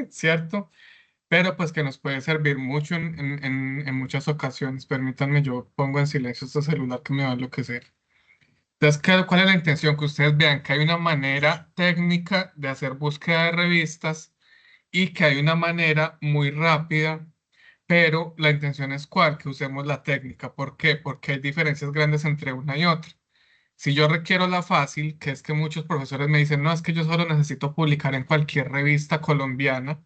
¿cierto? Pero pues que nos puede servir mucho en muchas ocasiones. Permítanme, yo pongo en silencio este celular que me va a enloquecer. Entonces, ¿cuál es la intención? Que ustedes vean que hay una manera técnica de hacer búsqueda de revistas y que hay una manera muy rápida, pero la intención es cuál, que usemos la técnica. ¿Por qué? Porque hay diferencias grandes entre una y otra. Si yo requiero la fácil, que es que muchos profesores me dicen, no, es que yo solo necesito publicar en cualquier revista colombiana.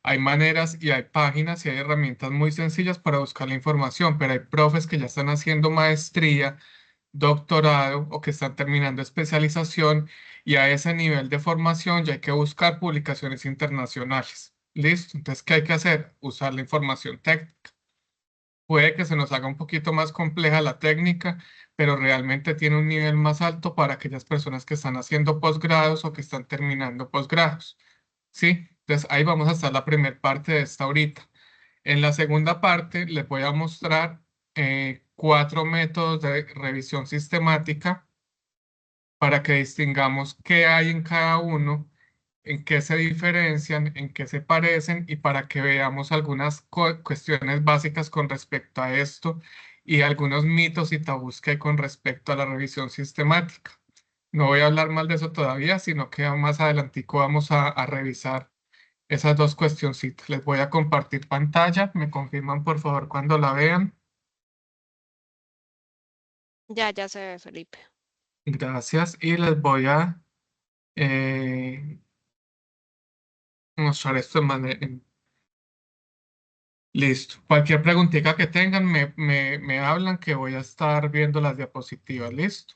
Hay maneras y hay páginas y hay herramientas muy sencillas para buscar la información, pero hay profes que ya están haciendo maestría, doctorado o que están terminando especialización y a ese nivel de formación ya hay que buscar publicaciones internacionales. ¿Listo? Entonces, ¿qué hay que hacer? Usar la información técnica. Puede que se nos haga un poquito más compleja la técnica, pero realmente tiene un nivel más alto para aquellas personas que están haciendo posgrados o que están terminando posgrados. ¿Sí? Entonces ahí vamos a estar la primera parte de esta ahorita. En la segunda parte les voy a mostrar 4 métodos de revisión sistemática para que distingamos qué hay en cada uno, en qué se diferencian, en qué se parecen y para que veamos algunas cuestiones básicas con respecto a esto y algunos mitos y tabús que hay con respecto a la revisión sistemática. No voy a hablar mal de eso todavía, sino que más adelantico vamos a revisar esas dos cuestioncitas. Les voy a compartir pantalla. Me confirman por favor cuando la vean. Ya, ya se ve, Felipe. Gracias. Y les voy a eh, mostrar esto en manera... Listo. Cualquier preguntita que tengan, me hablan que voy a estar viendo las diapositivas. Listo.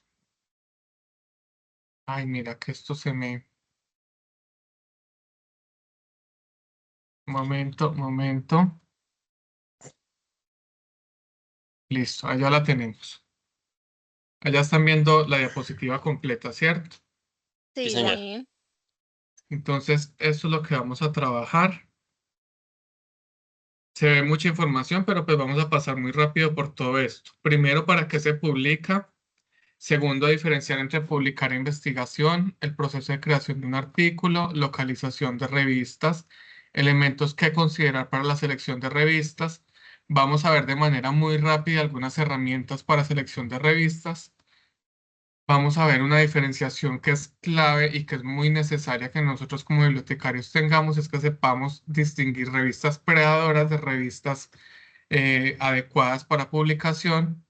Ay, mira que esto se me... Momento, momento. Listo, allá la tenemos. Allá están viendo la diapositiva completa, ¿cierto? Sí, Sí, señor. sí. Entonces, esto es lo que vamos a trabajar. Se ve mucha información, pero pues vamos a pasar muy rápido por todo esto. Primero, ¿para qué se publica? Segundo, diferenciar entre publicar e investigación, el proceso de creación de un artículo, localización de revistas, elementos que considerar para la selección de revistas. Vamos a ver de manera muy rápida algunas herramientas para selección de revistas. Vamos a ver una diferenciación que es clave y que es muy necesaria que nosotros como bibliotecarios tengamos, es que sepamos distinguir revistas predadoras de revistas adecuadas para publicación.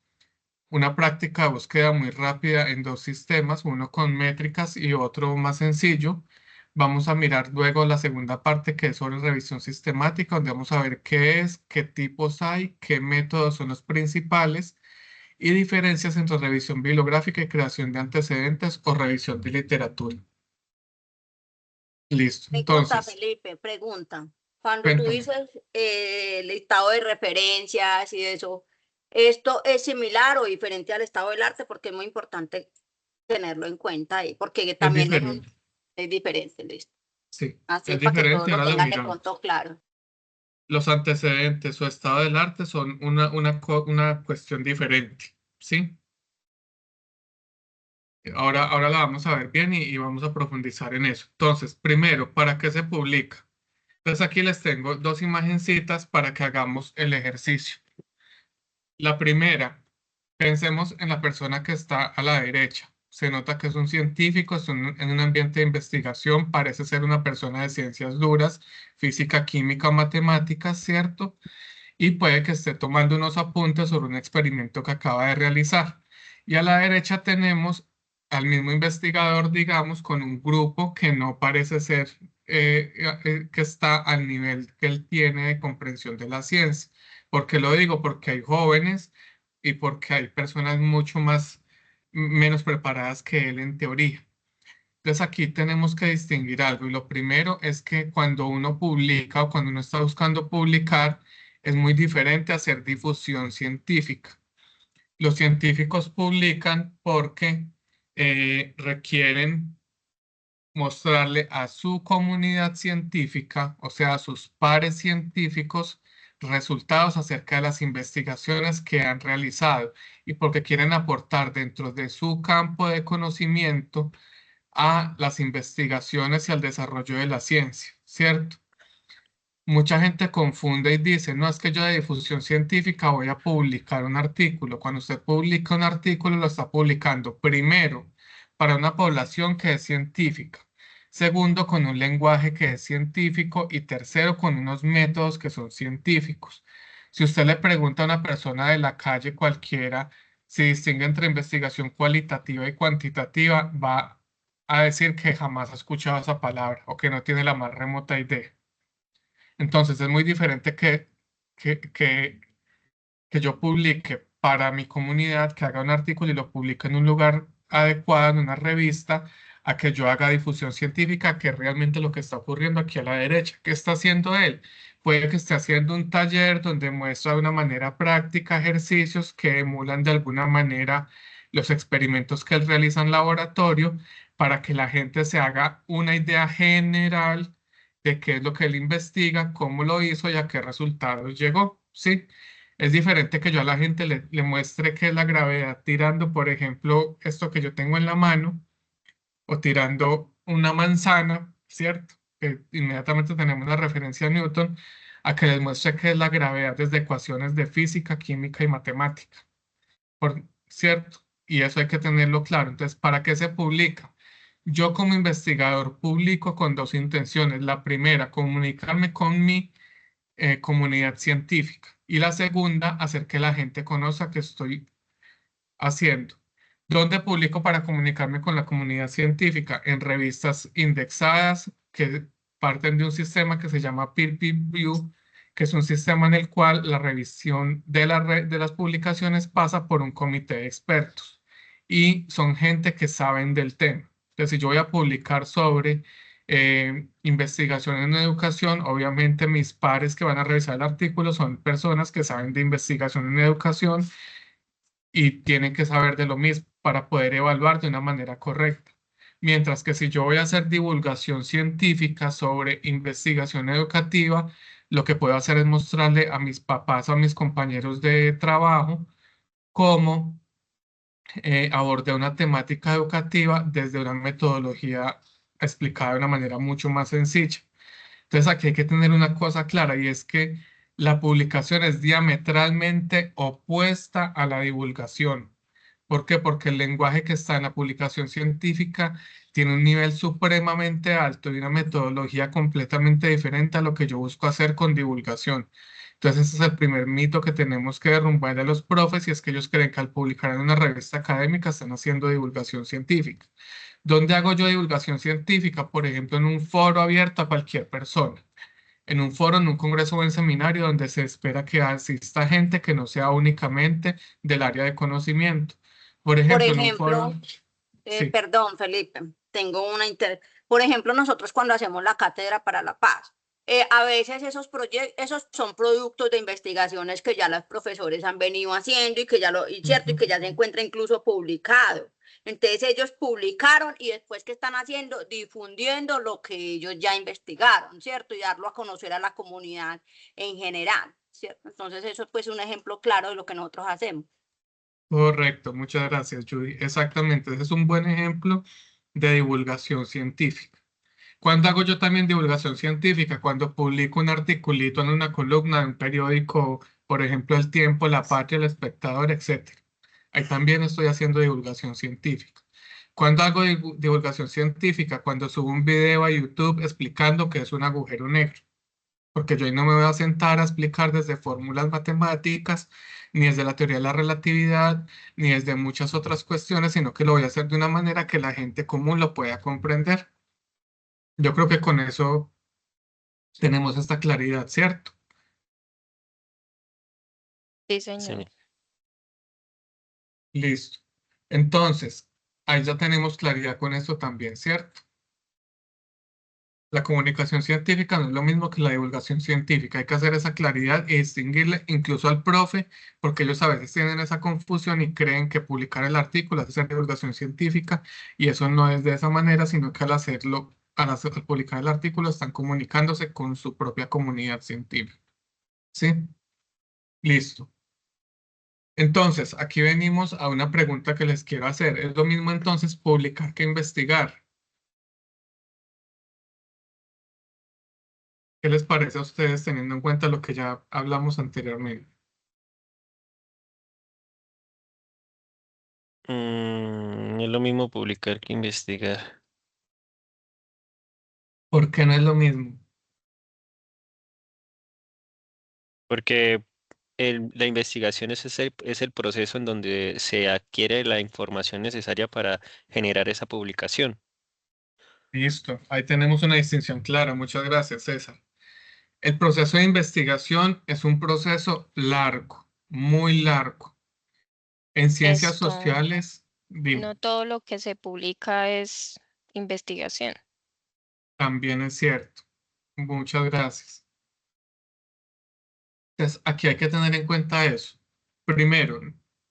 Una práctica de búsqueda muy rápida en dos sistemas, uno con métricas y otro más sencillo. Vamos a mirar luego la segunda parte que es sobre revisión sistemática, donde vamos a ver qué es, qué tipos hay, qué métodos son los principales y diferencias entre revisión bibliográfica y creación de antecedentes o revisión de literatura. Listo, Pregunta, entonces, Felipe, pregunta. Cuando tú cuéntame. dices listado de referencias y eso, ¿esto es similar o diferente al estado del arte? Porque es muy importante tenerlo en cuenta ahí, porque Es también diferente, es diferente, listo. sí, Así es para que todos diferente, lo ahora lo tengan de miramos. pronto claro. Los antecedentes o estado del arte son una cuestión diferente, ¿sí? Ahora la vamos a ver bien y vamos a profundizar en eso. Entonces, primero, ¿para qué se publica? Entonces aquí les tengo dos imagencitas para que hagamos el ejercicio. La primera, pensemos en la persona que está a la derecha. Se nota que es un científico, en un ambiente de investigación, parece ser una persona de ciencias duras, física, química o matemáticas, ¿cierto? Y puede que esté tomando unos apuntes sobre un experimento que acaba de realizar. Y a la derecha tenemos al mismo investigador, digamos, con un grupo que no parece ser que está al nivel que él tiene de comprensión de la ciencia. ¿Por qué lo digo? Porque hay jóvenes y porque hay personas mucho más menos preparadas que él en teoría. Entonces aquí tenemos que distinguir algo y lo primero es que cuando uno publica o cuando uno está buscando publicar es muy diferente a hacer difusión científica. Los científicos publican porque requieren mostrarle a su comunidad científica, o sea, a sus pares científicos, resultados acerca de las investigaciones que han realizado y porque quieren aportar dentro de su campo de conocimiento a las investigaciones y al desarrollo de la ciencia, ¿cierto? mucha gente confunde y dice, no, es que yo de difusión científica voy a publicar un artículo. Cuando usted publica un artículo, lo está publicando primero para una población que es científica, segundo con un lenguaje que es científico y tercero con unos métodos que son científicos. Si usted le pregunta a una persona de la calle cualquiera si distingue entre investigación cualitativa y cuantitativa, va a decir que jamás ha escuchado esa palabra o que no tiene la más remota idea. Entonces es muy diferente que, que, que yo publique para mi comunidad, que haga un artículo y lo publique en un lugar adecuado, en una revista, a que yo haga difusión científica, que es realmente lo que está ocurriendo aquí a la derecha. ¿Qué está haciendo él? Puede que esté haciendo un taller donde muestra de una manera práctica ejercicios que emulan de alguna manera los experimentos que él realiza en laboratorio para que la gente se haga una idea general de qué es lo que él investiga, cómo lo hizo y a qué resultados llegó. ¿Sí? Es diferente que yo a la gente le muestre qué es la gravedad tirando, por ejemplo, esto que yo tengo en la mano, o tirando una manzana, ¿cierto? Que inmediatamente tenemos la referencia a Newton, a que les muestre qué es la gravedad desde ecuaciones de física, química y matemática, ¿cierto? Y eso hay que tenerlo claro. Entonces, ¿para qué se publica? Yo como investigador publico con dos intenciones. La primera, comunicarme con mi comunidad científica. Y la segunda, hacer que la gente conozca que estoy haciendo. ¿Dónde publico para comunicarme con la comunidad científica? En revistas indexadas que parten de un sistema que se llama peer review, que es un sistema en el cual la revisión de las publicaciones pasa por un comité de expertos y son gente que saben del tema. Entonces, si yo voy a publicar sobre investigación en educación, obviamente mis pares que van a revisar el artículo son personas que saben de investigación en educación y tienen que saber de lo mismo para poder evaluar de una manera correcta. Mientras que si yo voy a hacer divulgación científica sobre investigación educativa, lo que puedo hacer es mostrarle a mis papás, a mis compañeros de trabajo, cómo abordé una temática educativa desde una metodología explicada de una manera mucho más sencilla. Entonces aquí hay que tener una cosa clara y es que la publicación es diametralmente opuesta a la divulgación. ¿Por qué? Porque el lenguaje que está en la publicación científica tiene un nivel supremamente alto y una metodología completamente diferente a lo que yo busco hacer con divulgación. Entonces ese es el primer mito que tenemos que derrumbar de los profes y es que ellos creen que al publicar en una revista académica están haciendo divulgación científica. ¿Dónde hago yo divulgación científica? Por ejemplo, en un foro abierto a cualquier persona. En un foro, en un congreso o en seminario donde se espera que asista gente que no sea únicamente del área de conocimiento. Por Por ejemplo, en un foro, ejemplo, sí. perdón, Felipe, tengo una Por ejemplo, nosotros cuando hacemos la Cátedra para la Paz, a veces esos son productos de investigaciones que ya los profesores han venido haciendo y que cierto, y que ya se encuentra incluso publicado. Entonces ellos publicaron y después ¿qué están haciendo? Difundiendo lo que ellos ya investigaron, ¿cierto? Y darlo a conocer a la comunidad en general, ¿cierto? Entonces eso es pues un ejemplo claro de lo que nosotros hacemos. Correcto, muchas gracias, Judy. Exactamente, ese es un buen ejemplo de divulgación científica. ¿Cuándo hago yo también divulgación científica? Cuando publico un articulito en una columna de un periódico, por ejemplo, El Tiempo, La Patria, El Espectador, etcétera. Ahí también estoy haciendo divulgación científica. ¿Cuándo hago divulgación científica? Cuando subo un video a YouTube explicando qué es un agujero negro. Porque yo ahí no me voy a sentar a explicar desde fórmulas matemáticas, ni desde la teoría de la relatividad, ni desde muchas otras cuestiones, sino que lo voy a hacer de una manera que la gente común lo pueda comprender. Yo creo que con eso tenemos esta claridad, ¿cierto? Sí, Sí, señor. Listo. Entonces, ahí ya tenemos claridad con esto también, ¿cierto? La comunicación científica no es lo mismo que la divulgación científica. Hay que hacer esa claridad y distinguirle incluso al profe, porque ellos a veces tienen esa confusión y creen que publicar el artículo es hacer divulgación científica y eso no es de esa manera, sino que al publicar el artículo están comunicándose con su propia comunidad científica. ¿Sí? Listo. Entonces, aquí venimos a una pregunta que les quiero hacer. ¿Es lo mismo entonces publicar que investigar? ¿Qué les parece a ustedes teniendo en cuenta lo que ya hablamos anteriormente? Es lo mismo publicar que investigar. ¿Por qué no es lo mismo? Porque la investigación es el proceso en donde se adquiere la información necesaria para generar esa publicación. Listo, ahí tenemos una distinción clara. Muchas gracias, César. El proceso de investigación es un proceso largo, muy largo. En ciencias Esto, sociales, no todo lo que se publica es investigación. también es cierto. Muchas gracias. Entonces, aquí hay que tener en cuenta eso. Primero,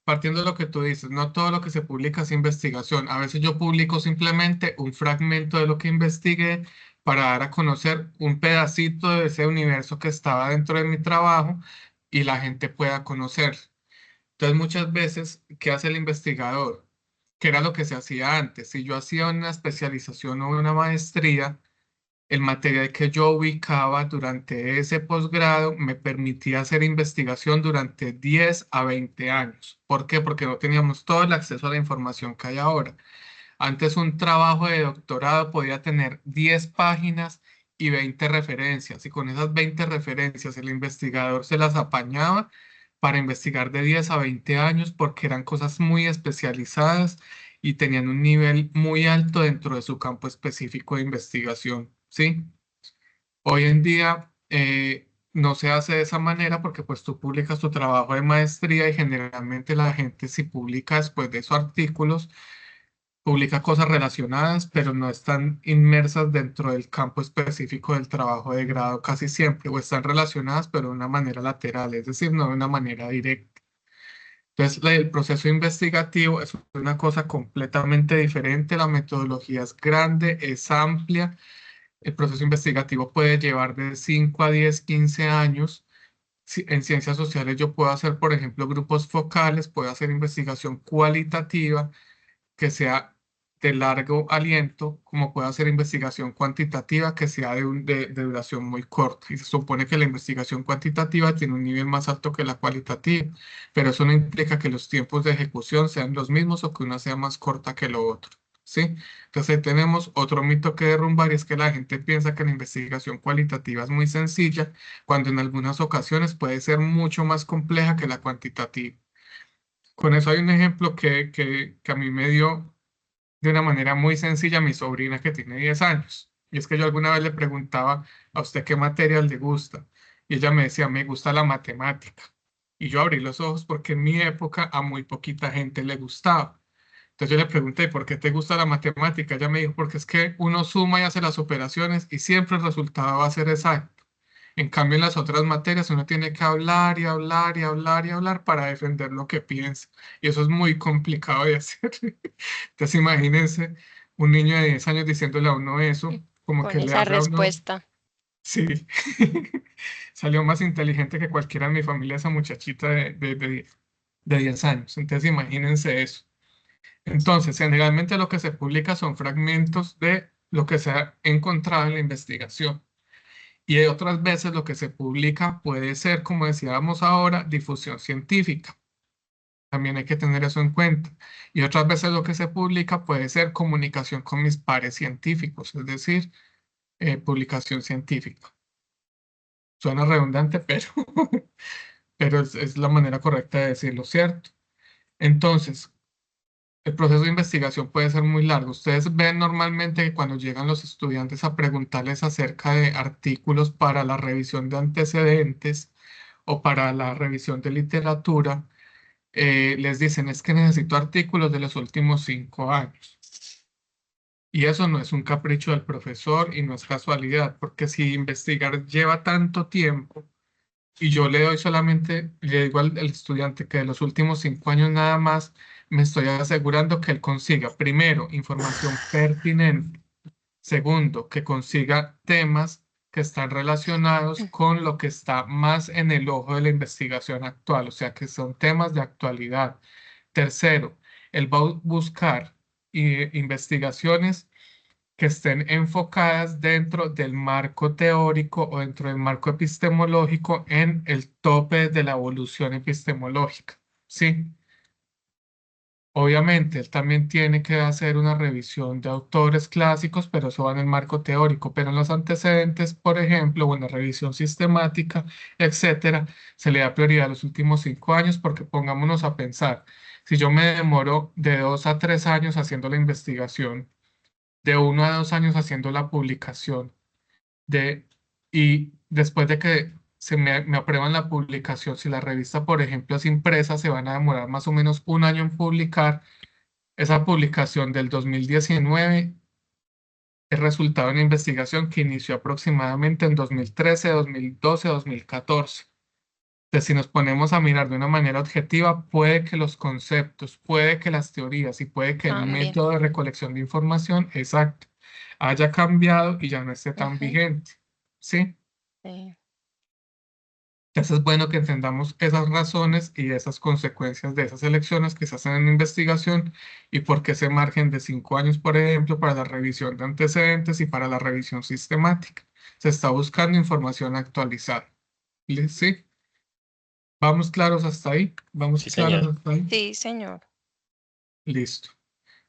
partiendo de lo que tú dices, no todo lo que se publica es investigación. A veces yo publico simplemente un fragmento de lo que investigué para dar a conocer un pedacito de ese universo que estaba dentro de mi trabajo y la gente pueda conocer. Entonces, muchas veces, ¿qué hace el investigador? ¿Qué era lo que se hacía antes? Si yo hacía una especialización o una maestría, el material que yo ubicaba durante ese posgrado me permitía hacer investigación durante 10 a 20 años. ¿Por qué? Porque no teníamos todo el acceso a la información que hay ahora. Antes un trabajo de doctorado podía tener 10 páginas y 20 referencias, y con esas 20 referencias el investigador se las apañaba para investigar de 10 a 20 años porque eran cosas muy especializadas y tenían un nivel muy alto dentro de su campo específico de investigación, ¿sí? Hoy en día no se hace de esa manera porque pues tú publicas tu trabajo de maestría y generalmente la gente si publica después de esos artículos publica cosas relacionadas, pero no están inmersas dentro del campo específico del trabajo de grado casi siempre, o están relacionadas, pero de una manera lateral, es decir, no de una manera directa. Entonces, el proceso investigativo es una cosa completamente diferente, la metodología es grande, es amplia, el proceso investigativo puede llevar de 5 a 10, 15 años. En ciencias sociales yo puedo hacer, por ejemplo, grupos focales, puedo hacer investigación cualitativa que sea de largo aliento, como puede hacer investigación cuantitativa que sea de duración muy corta. Y se supone que la investigación cuantitativa tiene un nivel más alto que la cualitativa, pero eso no implica que los tiempos de ejecución sean los mismos o que una sea más corta que lo otro. ¿Sí? Entonces ahí tenemos otro mito que derrumbar y es que la gente piensa que la investigación cualitativa es muy sencilla, cuando en algunas ocasiones puede ser mucho más compleja que la cuantitativa. Con eso hay un ejemplo que a mí me dio de una manera muy sencilla a mi sobrina que tiene 10 años. Y es que yo alguna vez le preguntaba a usted qué material le gusta. Y ella me decía, me gusta la matemática. Y yo abrí los ojos porque en mi época a muy poquita gente le gustaba. Entonces yo le pregunté, ¿por qué te gusta la matemática? Ella me dijo, porque es que uno suma y hace las operaciones y siempre el resultado va a ser exacto. En cambio, en las otras materias uno tiene que hablar y hablar y hablar y hablar para defender lo que piensa. Y eso es muy complicado de hacer. Entonces, imagínense un niño de 10 años diciéndole a uno eso, como Con que le esa hace a uno, respuesta. sí, salió más inteligente que cualquiera en mi familia esa muchachita de 10 años. Entonces, imagínense eso. Entonces, generalmente lo que se publica son fragmentos de lo que se ha encontrado en la investigación. Y otras veces lo que se publica puede ser, como decíamos ahora, difusión científica. También hay que tener eso en cuenta. Y otras veces lo que se publica puede ser comunicación con mis pares científicos, es decir, publicación científica. Suena redundante, pero, pero es la manera correcta de decirlo, ¿cierto? Entonces, el proceso de investigación puede ser muy largo. Ustedes ven normalmente que cuando llegan los estudiantes a preguntarles acerca de artículos para la revisión de antecedentes o para la revisión de literatura, les dicen es que necesito artículos de los últimos 5 años. Y eso no es un capricho del profesor y no es casualidad, porque si investigar lleva tanto tiempo y yo le doy solamente, le digo al estudiante que de los últimos 5 años nada más, me estoy asegurando que él consiga, primero, información pertinente, segundo, que consiga temas que están relacionados con lo que está más en el ojo de la investigación actual, o sea, que son temas de actualidad. Tercero, él va a buscar investigaciones que estén enfocadas dentro del marco teórico o dentro del marco epistemológico en el tope de la evolución epistemológica, ¿sí? Obviamente, él también tiene que hacer una revisión de autores clásicos, pero eso va en el marco teórico. Pero en los antecedentes, por ejemplo, o en la revisión sistemática, etcétera, se le da prioridad a los últimos 5 años, porque pongámonos a pensar, si yo me demoro de 2 a 3 años haciendo la investigación, de 1 a 2 años haciendo la publicación, y después de que me aprueban la publicación, si la revista, por ejemplo, es impresa, se van a demorar más o menos 1 año en publicar. Esa publicación del 2019 es resultado de una investigación que inició aproximadamente en 2013, 2012, 2014. Entonces, si nos ponemos a mirar de una manera objetiva, puede que los conceptos, puede que las teorías y puede que el Cambien. método de recolección de información, exacto, haya cambiado y ya no esté tan Ujú, vigente. ¿Sí? sí. Entonces es bueno que entendamos esas razones y esas consecuencias de esas elecciones que se hacen en la investigación y por qué ese margen de 5 años, por ejemplo, para la revisión de antecedentes y para la revisión sistemática. Se está buscando información actualizada. ¿Sí? ¿Vamos claros hasta ahí? ¿Vamos Sí, claros señor. hasta ahí? Sí, señor. Listo.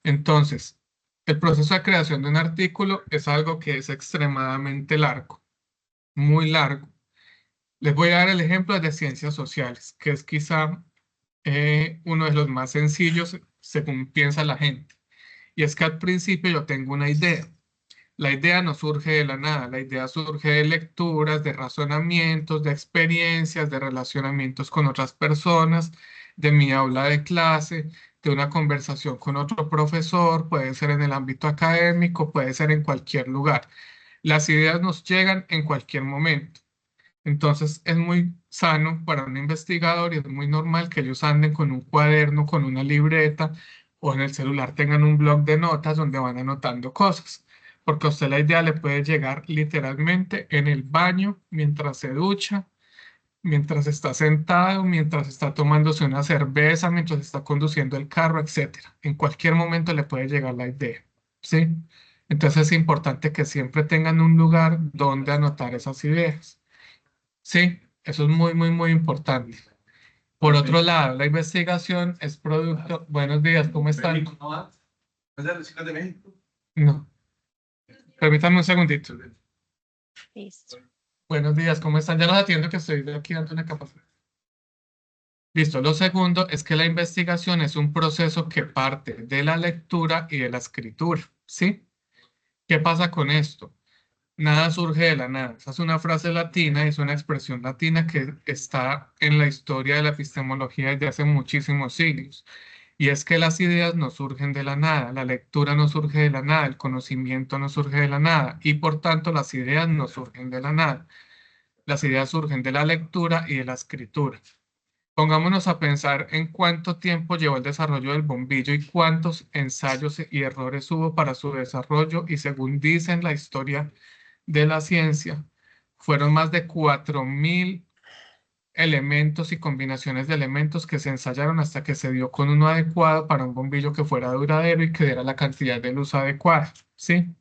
Entonces, el proceso de creación de un artículo es algo que es extremadamente largo, muy largo. Les voy a dar el ejemplo de ciencias sociales, que es quizá uno de los más sencillos según piensa la gente. Y es que al principio yo tengo una idea. La idea no surge de la nada, la idea surge de lecturas, de razonamientos, de experiencias, de relacionamientos con otras personas, de mi aula de clase, de una conversación con otro profesor, puede ser en el ámbito académico, puede ser en cualquier lugar. Las ideas nos llegan en cualquier momento. Entonces es muy sano para un investigador y es muy normal que ellos anden con un cuaderno, con una libreta o en el celular tengan un blog de notas donde van anotando cosas. Porque a usted la idea le puede llegar literalmente en el baño, mientras se ducha, mientras está sentado, mientras está tomándose una cerveza, mientras está conduciendo el carro, etcétera. En cualquier momento le puede llegar la idea, ¿sí? Entonces es importante que siempre tengan un lugar donde anotar esas ideas. Sí, eso es muy, muy, muy importante. Por otro lado, la investigación es producto. Buenos días, ¿cómo están? ¿No es de los hijos de México? No, permítanme un segundito. Listo. Buenos días, ¿cómo están? Ya los atiendo que estoy aquí dando una capacidad. Listo, lo segundo es que la investigación es un proceso que parte de la lectura y de la escritura, ¿sí? ¿Qué pasa con esto? Nada surge de la nada. Esa es una frase latina, es una expresión latina que está en la historia de la epistemología desde hace muchísimos siglos. Y es que las ideas no surgen de la nada, la lectura no surge de la nada, el conocimiento no surge de la nada y por tanto las ideas no surgen de la nada. Las ideas surgen de la lectura y de la escritura. Pongámonos a pensar en cuánto tiempo llevó el desarrollo del bombillo y cuántos ensayos y errores hubo para su desarrollo y según dicen la historia de la ciencia, fueron más de 4.000 elementos y combinaciones de elementos que se ensayaron hasta que se dio con uno adecuado para un bombillo que fuera duradero y que diera la cantidad de luz adecuada, ¿sí?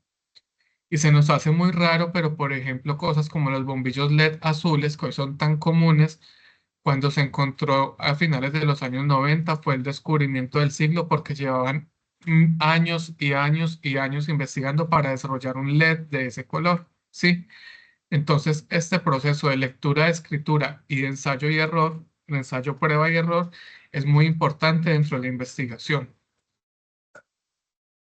Y se nos hace muy raro, pero por ejemplo, cosas como los bombillos LED azules, que hoy son tan comunes, cuando se encontró a finales de los años 90 fue el descubrimiento del siglo porque llevaban años y años y años investigando para desarrollar un LED de ese color, ¿sí? Entonces, este proceso de lectura, de escritura y de ensayo y error, de ensayo, prueba y error, es muy importante dentro de la investigación.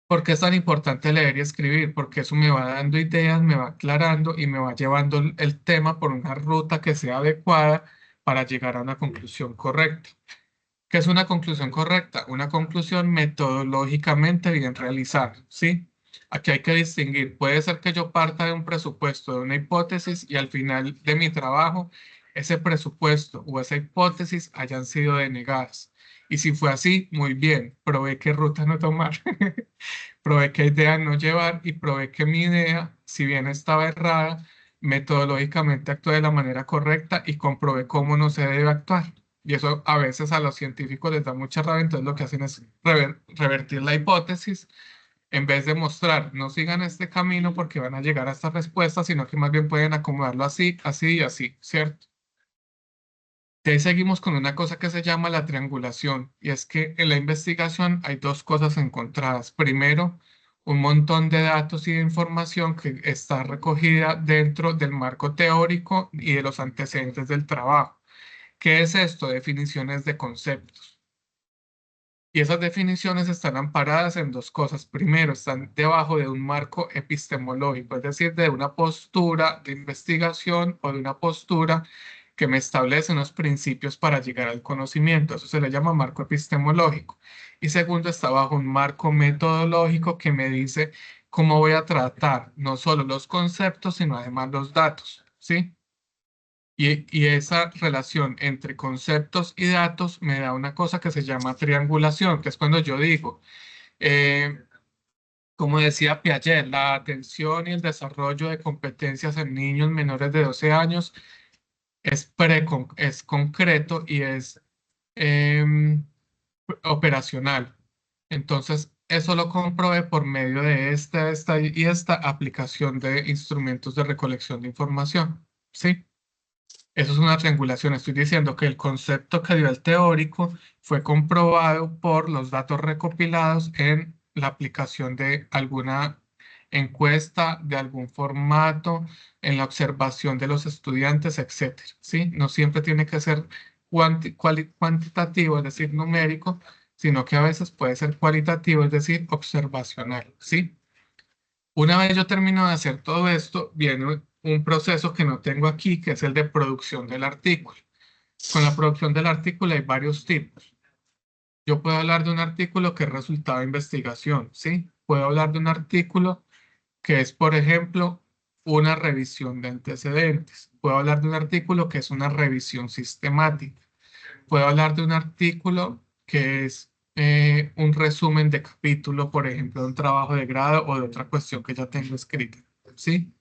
¿Por qué es tan importante leer y escribir? Porque eso me va dando ideas, me va aclarando y me va llevando el tema por una ruta que sea adecuada para llegar a una conclusión correcta. ¿Qué es una conclusión correcta? Una conclusión metodológicamente bien realizada, ¿sí? Aquí hay que distinguir. Puede ser que yo parta de un presupuesto, de una hipótesis y al final de mi trabajo ese presupuesto o esa hipótesis hayan sido denegadas. Y si fue así, muy bien, probé qué ruta no tomar. Probé qué idea no llevar y probé que mi idea, si bien estaba errada, metodológicamente actué de la manera correcta y comprobé cómo no se debe actuar. Y eso a veces a los científicos les da mucha rabia, entonces lo que hacen es revertir la hipótesis En vez de mostrar, no sigan este camino porque van a llegar a esta respuesta, sino que más bien pueden acomodarlo así, así y así, ¿cierto? De ahí seguimos con una cosa que se llama la triangulación, y es que en la investigación hay dos cosas encontradas. Primero, un montón de datos y de información que está recogida dentro del marco teórico y de los antecedentes del trabajo. ¿Qué es esto? Definiciones de conceptos. Y esas definiciones están amparadas en dos cosas. Primero, están debajo de un marco epistemológico, es decir, de una postura de investigación o de una postura que me establece unos principios para llegar al conocimiento. Eso se le llama marco epistemológico. Y segundo, está bajo un marco metodológico que me dice cómo voy a tratar no solo los conceptos, sino además los datos, ¿sí? Y esa relación entre conceptos y datos me da una cosa que se llama triangulación, que es cuando yo digo, eh, como decía Piaget, la atención y el desarrollo de competencias en niños menores de 12 años es concreto y es em, operacional. Entonces, eso lo comprobé por medio de esta y esta aplicación de instrumentos de recolección de información. ¿Sí? Eso es una triangulación. Estoy diciendo que el concepto que dio el teórico fue comprobado por los datos recopilados en la aplicación de alguna encuesta, de algún formato, en la observación de los estudiantes, etcétera. ¿Sí? No siempre tiene que ser cuantitativo, es decir, numérico, sino que a veces puede ser cualitativo, es decir, observacional. ¿Sí? Una vez yo termino de hacer todo esto, viene un proceso que no tengo aquí, que es el de producción del artículo. Con la producción del artículo hay varios tipos. Yo puedo hablar de un artículo que es resultado de investigación, ¿sí? Puedo hablar de un artículo que es, por ejemplo, una revisión de antecedentes. Puedo hablar de un artículo que es una revisión sistemática. Puedo hablar de un artículo que es un resumen de capítulo, por ejemplo, de un trabajo de grado o de otra cuestión que ya tengo escrita, ¿sí?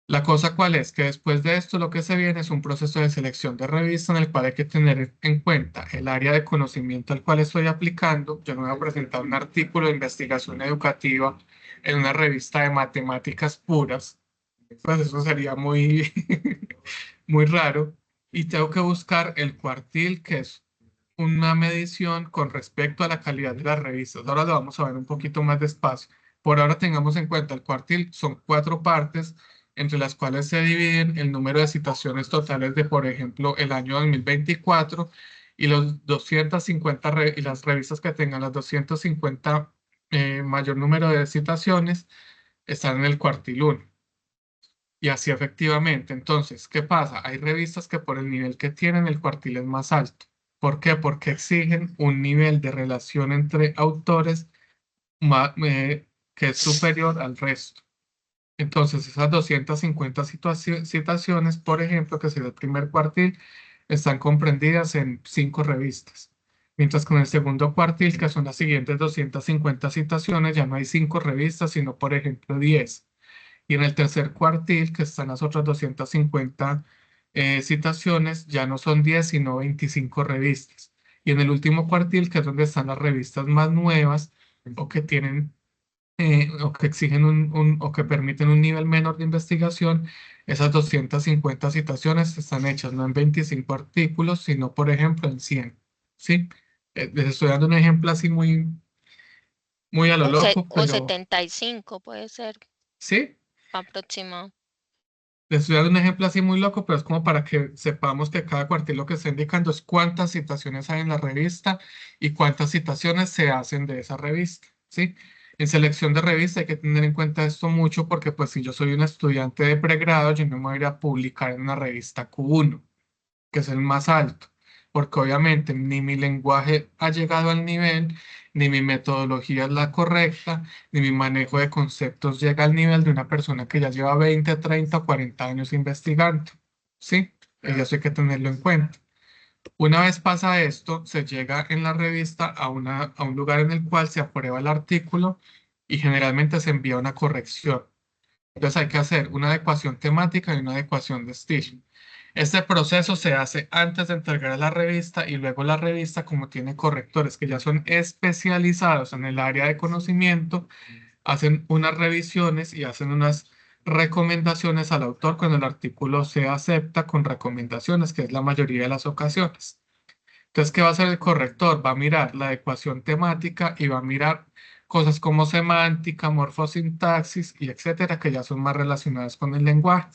La cosa cuál es, que después de esto lo que se viene es un proceso de selección de revista en el cual hay que tener en cuenta el área de conocimiento al cual estoy aplicando. Yo no voy a presentar un artículo de investigación educativa en una revista de matemáticas puras, pues eso sería muy, muy raro. Y tengo que buscar el cuartil, que es una medición con respecto a la calidad de las revistas. Ahora lo vamos a ver un poquito más despacio. Por ahora tengamos en cuenta el cuartil, son 4 partes entre las cuales se dividen el número de citaciones totales de, por ejemplo, el año 2024 y los 250 y las revistas que tengan las 250 mayor número de citaciones están en el cuartil 1. Y así efectivamente. Entonces, ¿qué pasa? Hay revistas que por el nivel que tienen el cuartil es más alto. ¿Por qué? Porque exigen un nivel de relación entre autores que es superior al resto. Entonces, esas 250 citaciones, por ejemplo, que sería el primer cuartil, están comprendidas en 5 revistas. Mientras que en el segundo cuartil, que son las siguientes 250 citaciones, ya no hay 5 revistas, sino, por ejemplo, 10. Y en el tercer cuartil, que están las otras 250 citaciones, ya no son 10, sino 25 revistas. Y en el último cuartil, que es donde están las revistas más nuevas o que tienen o que exigen o que permiten un nivel menor de investigación, esas 250 citaciones están hechas no en 25 artículos, sino, por ejemplo, en 100. ¿Sí? Les estoy dando un ejemplo así muy, muy a lo loco, O pero 75 puede ser sí. aproximado. Les estoy dando un ejemplo así muy loco, pero es como para que sepamos que cada cuartil lo que está indicando es cuántas citaciones hay en la revista y cuántas citaciones se hacen de esa revista, ¿sí? En selección de revista hay que tener en cuenta esto mucho porque pues si yo soy un estudiante de pregrado, yo no me voy a ir a publicar en una revista Q1, que es el más alto, porque obviamente ni mi lenguaje ha llegado al nivel, ni mi metodología es la correcta, ni mi manejo de conceptos llega al nivel de una persona que ya lleva 20, 30 40 años investigando. ¿Sí? Y eso hay que tenerlo en cuenta. Una vez pasa esto, se llega en la revista a un lugar en el cual se aprueba el artículo y generalmente se envía una corrección. Entonces hay que hacer una adecuación temática y una adecuación de estilo. Este proceso se hace antes de entregar a la revista y luego la revista, como tiene correctores que ya son especializados en el área de conocimiento, hacen unas revisiones y hacen unas recomendaciones al autor cuando el artículo se acepta con recomendaciones, que es la mayoría de las ocasiones. Entonces, ¿qué va a hacer el corrector? Va a mirar la adecuación temática y va a mirar cosas como semántica, morfosintaxis y etcétera, que ya son más relacionadas con el lenguaje.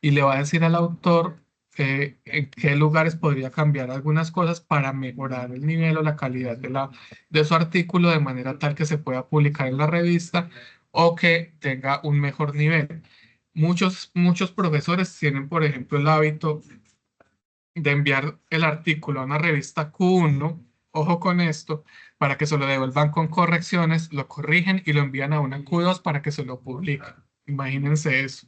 Y le va a decir al autor en qué lugares podría cambiar algunas cosas para mejorar el nivel o la calidad de su artículo de manera tal que se pueda publicar en la revista o que tenga un mejor nivel. Muchos profesores tienen, por ejemplo, el hábito de enviar el artículo a una revista Q1, ojo con esto, para que se lo devuelvan con correcciones, lo corrigen y lo envían a una Q2 para que se lo publiquen. Imagínense eso.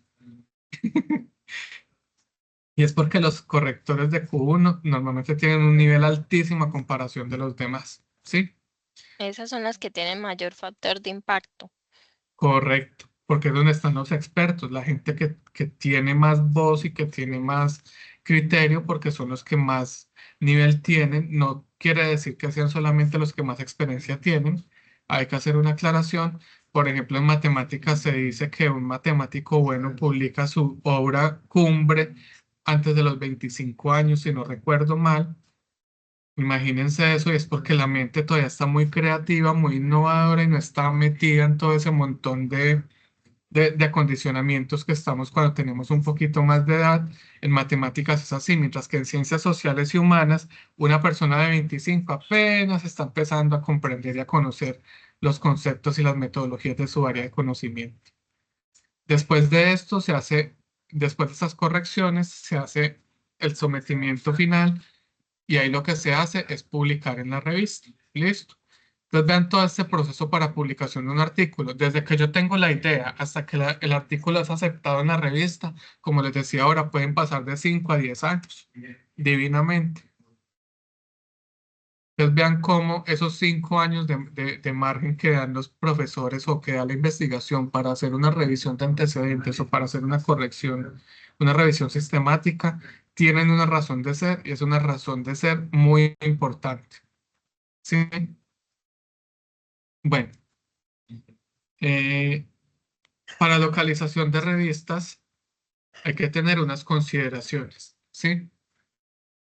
Y es porque los correctores de Q1 normalmente tienen un nivel altísimo a comparación de los demás. ¿Sí? Esas son las que tienen mayor factor de impacto. Correcto, porque es donde están los expertos, la gente que tiene más voz y que tiene más criterio, porque son los que más nivel tienen. No quiere decir que sean solamente los que más experiencia tienen. Hay que hacer una aclaración. Por ejemplo, en matemáticas se dice que un matemático bueno publica su obra cumbre antes de los 25 años, si no recuerdo mal. Imagínense eso, y es porque la mente todavía está muy creativa, muy innovadora y no está metida en todo ese montón de acondicionamientos que estamos cuando tenemos un poquito más de edad. En matemáticas es así, mientras que en ciencias sociales y humanas, una persona de 25 apenas está empezando a comprender y a conocer los conceptos y las metodologías de su área de conocimiento. Después de esto después de estas correcciones, se hace el sometimiento final y ahí lo que se hace es publicar en la revista. Listo. Entonces vean todo este proceso para publicación de un artículo. Desde que yo tengo la idea hasta que el artículo es aceptado en la revista, como les decía ahora, pueden pasar de 5 a 10 años, divinamente. Entonces vean cómo esos 5 años de margen que dan los profesores o que da la investigación para hacer una revisión de antecedentes o para hacer una corrección, una revisión sistemática, tienen una razón de ser y es una razón de ser muy importante. ¿Sí? Bueno, eh, para localización de revistas hay que tener unas consideraciones, ¿sí?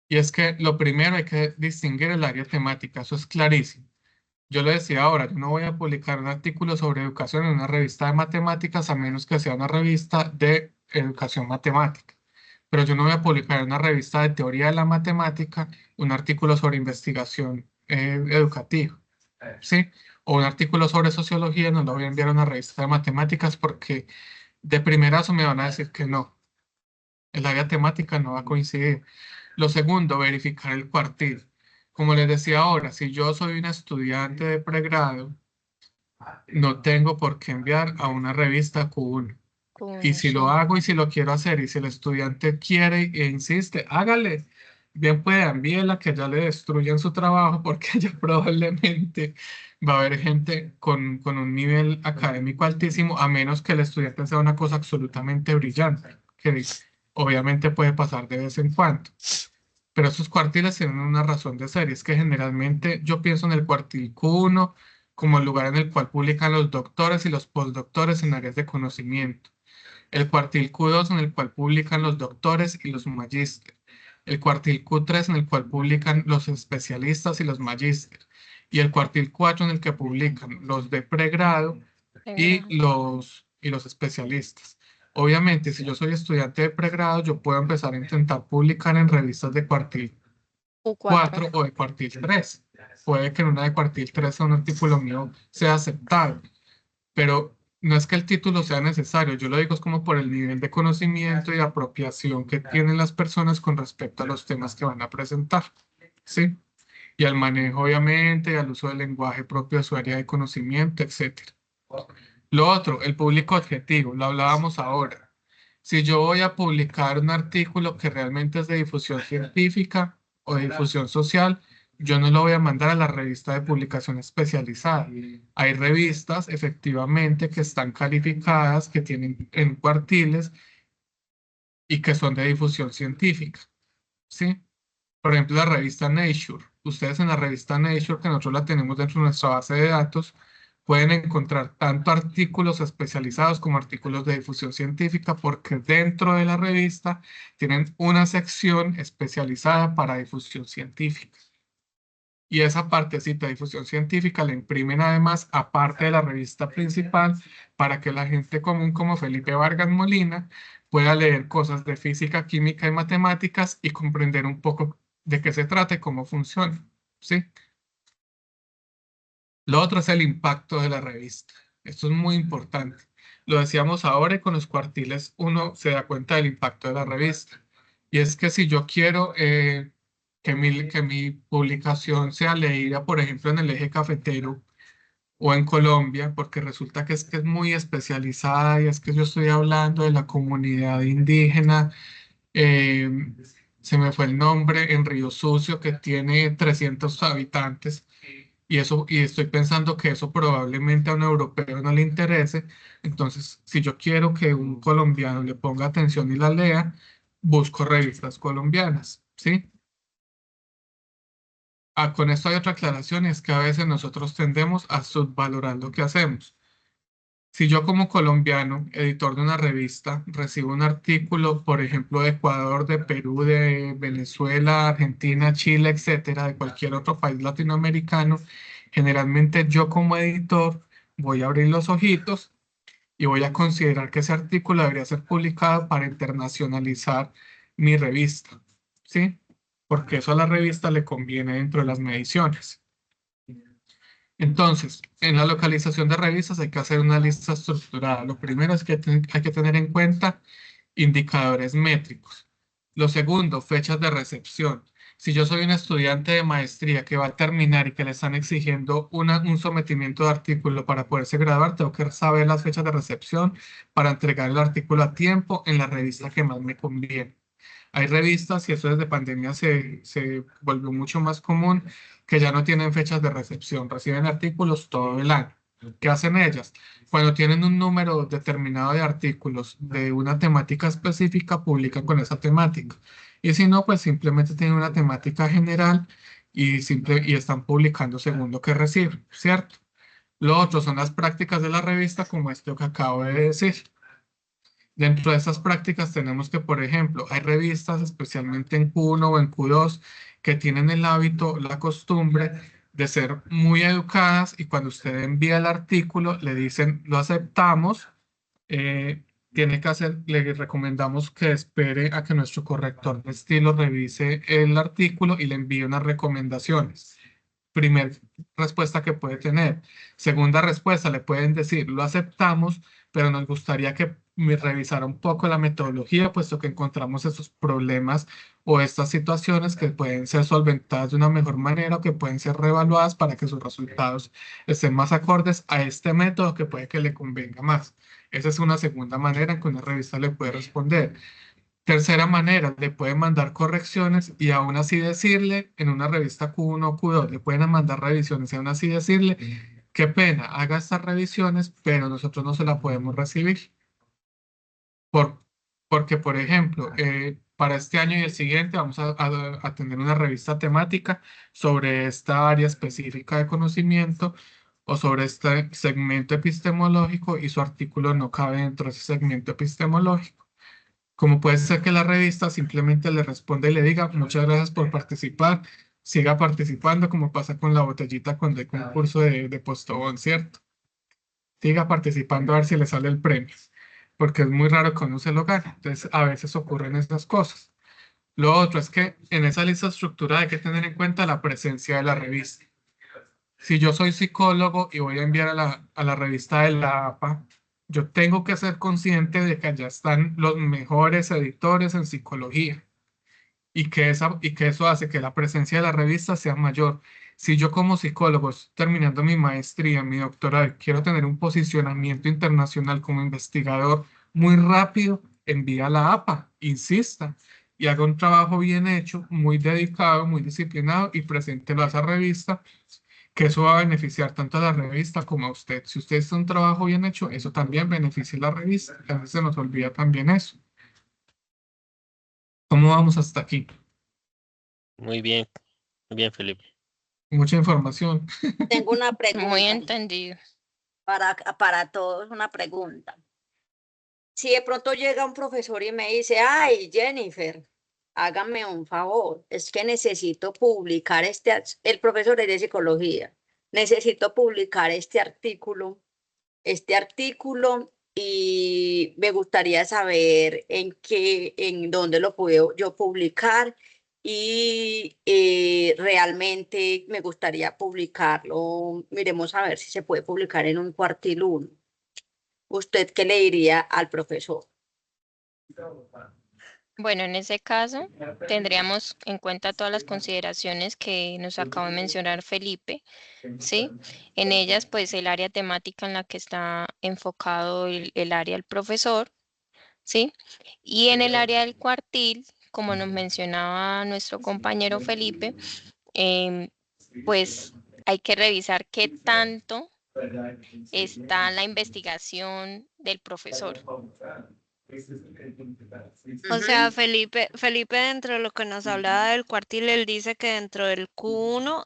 Y es que lo primero hay que distinguir el área temática, eso es clarísimo. Yo le decía ahora, yo no voy a publicar un artículo sobre educación en una revista de matemáticas a menos que sea una revista de educación matemática. Pero yo no voy a publicar en una revista de teoría de la matemática un artículo sobre investigación educativa, ¿sí? O un artículo sobre sociología, no lo voy a enviar a una revista de matemáticas porque de primerazo me van a decir que no, el área temática no va a coincidir. Lo segundo, verificar el cuartil. Como les decía ahora, si yo soy un estudiante de pregrado, no tengo por qué enviar a una revista Q1. Y Uno, si lo sí. hago y si lo quiero hacer y si el estudiante quiere e insiste, hágale. Bien pueda, envíela que ya le destruyan su trabajo porque ya probablemente va a haber gente con un nivel académico altísimo, a menos que el estudiante sea una cosa absolutamente brillante, que obviamente puede pasar de vez en cuando. Pero esos cuartiles tienen una razón de ser, y es que generalmente yo pienso en el cuartil Q1 como el lugar en el cual publican los doctores y los postdoctores en áreas de conocimiento. El cuartil Q2 en el cual publican los doctores y los magísteres. El cuartil Q3 en el cual publican los especialistas y los magísteres. Y el cuartil 4 en el que publican los de pregrado Pregrado. y los especialistas. Obviamente, si yo soy estudiante de pregrado, yo puedo empezar a intentar publicar en revistas de cuartil U4. 4 o de cuartil 3. Puede que en una de cuartil 3 un artículo mío sea aceptado, pero no es que el título sea necesario, yo lo digo es como por el nivel de conocimiento y apropiación que tienen las personas con respecto a los temas que van a presentar, ¿sí? Y al manejo, obviamente, y al uso del lenguaje propio de su área de conocimiento, etcétera. Lo otro, el público objetivo, lo hablábamos ahora. Si yo voy a publicar un artículo que realmente es de difusión científica o de difusión social, yo no lo voy a mandar a la revista de publicación especializada. Hay revistas, efectivamente, que están calificadas, que tienen en cuartiles y que son de difusión científica, ¿sí? Por ejemplo, la revista Nature. Ustedes en la revista Nature, que nosotros la tenemos dentro de nuestra base de datos, pueden encontrar tanto artículos especializados como artículos de difusión científica, porque dentro de la revista tienen una sección especializada para difusión científica. Y esa partecita de difusión científica la imprimen además aparte de la revista principal para que la gente común como Felipe Vargas Molina pueda leer cosas de física, química y matemáticas y comprender un poco de qué se trata y cómo funciona, ¿sí? Lo otro es el impacto de la revista. Esto es muy importante. Lo decíamos ahora y con los cuartiles uno se da cuenta del impacto de la revista. Y es que si yo quiero que mi publicación sea leída, por ejemplo, en el eje cafetero o en Colombia, porque resulta que es muy especializada y es que yo estoy hablando de la comunidad indígena, eh, se me fue el nombre, en Río Sucio, que tiene 300 habitantes. Y estoy pensando que eso probablemente a un europeo no le interese. Entonces, si yo quiero que un colombiano le ponga atención y la lea, busco revistas colombianas, ¿sí? Con esto hay otra aclaración, es que a veces nosotros tendemos a subvalorar lo que hacemos. Si yo como colombiano, editor de una revista, recibo un artículo, por ejemplo, de Ecuador, de Perú, de Venezuela, Argentina, Chile, etcétera, de cualquier otro país latinoamericano, generalmente yo como editor voy a abrir los ojitos y voy a considerar que ese artículo debería ser publicado para internacionalizar mi revista, ¿sí? Porque eso a la revista le conviene dentro de las mediciones. Entonces, en la localización de revistas hay que hacer una lista estructurada. Lo primero es que hay que tener en cuenta indicadores métricos. Lo segundo, fechas de recepción. Si yo soy un estudiante de maestría que va a terminar y que le están exigiendo un sometimiento de artículo para poderse graduar, tengo que saber las fechas de recepción para entregar el artículo a tiempo en la revista que más me conviene. Hay revistas, y eso desde pandemia se volvió mucho más común, que ya no tienen fechas de recepción, reciben artículos todo el año. ¿Qué hacen ellas? Cuando tienen un número determinado de artículos de una temática específica, publican con esa temática. Y si no, pues simplemente tienen una temática general y están publicando según lo que reciben, ¿cierto? Lo otro son las prácticas de la revista, como esto que acabo de decir. Dentro de estas prácticas tenemos que, por ejemplo, hay revistas, especialmente en Q1 o en Q2, que tienen el hábito, la costumbre de ser muy educadas y cuando usted envía el artículo le dicen, lo aceptamos, tiene que hacer, le recomendamos que espere a que nuestro corrector de estilo revise el artículo y le envíe unas recomendaciones. Primer respuesta que puede tener. Segunda respuesta, le pueden decir, lo aceptamos, pero nos gustaría que me revisara un poco la metodología, puesto que encontramos esos problemas o estas situaciones que pueden ser solventadas de una mejor manera o que pueden ser reevaluadas para que sus resultados estén más acordes a este método que puede que le convenga más. Esa es una segunda manera en que una revista le puede responder. Tercera manera, le pueden mandar correcciones y aún así decirle en una revista Q1 o Q2, le pueden mandar revisiones y aún así decirle, qué pena, haga estas revisiones, pero nosotros no se la podemos recibir. Por, porque, por ejemplo, para este año y el siguiente vamos a tener una revista temática sobre esta área específica de conocimiento o sobre este segmento epistemológico y su artículo no cabe dentro de ese segmento epistemológico. Como puede ser que la revista simplemente le responda y le diga muchas gracias por participar, siga participando como pasa con la botellita cuando hay concurso de Postobón, ¿cierto? Siga participando a ver si le sale el premio, porque es muy raro que uno se lo gane. Entonces, a veces ocurren esas cosas. Lo otro es que en esa lista estructurada hay que tener en cuenta la presencia de la revista. Si yo soy psicólogo y voy a enviar a la revista de la APA, yo tengo que ser consciente de que allá están los mejores editores en psicología y que eso hace que la presencia de la revista sea mayor. Si yo como psicólogo estoy terminando mi maestría, mi doctorado, y quiero tener un posicionamiento internacional como investigador muy rápido, envía a la APA, insista, y haga un trabajo bien hecho, muy dedicado, muy disciplinado y preséntelo a esa revista, que eso va a beneficiar tanto a la revista como a usted. Si usted hace un trabajo bien hecho, eso también beneficia a la revista. A veces se nos olvida también eso. ¿Cómo vamos hasta aquí? Muy bien, Felipe. Mucha información. Tengo una Muy pregunta entendido. para todos, una pregunta. Si de pronto llega un profesor y me dice, ay, Jennifer, hágame un favor, es que necesito publicar el profesor es de psicología, necesito publicar este artículo y me gustaría saber en dónde lo puedo yo publicar y realmente me gustaría publicarlo. Miremos a ver si se puede publicar en un cuartil uno. ¿Usted qué le diría al profesor? Bueno, en ese caso, tendríamos en cuenta todas las consideraciones que nos acaba de mencionar Felipe, ¿sí? En ellas, pues, el área temática en la que está enfocado el área del profesor, ¿sí? Y en el área del cuartil, como nos mencionaba nuestro compañero Felipe, em, pues hay que revisar qué tanto está la investigación del profesor. O sea, Ujú. Felipe dentro de lo que nos hablaba del cuartil, él dice que dentro del Q1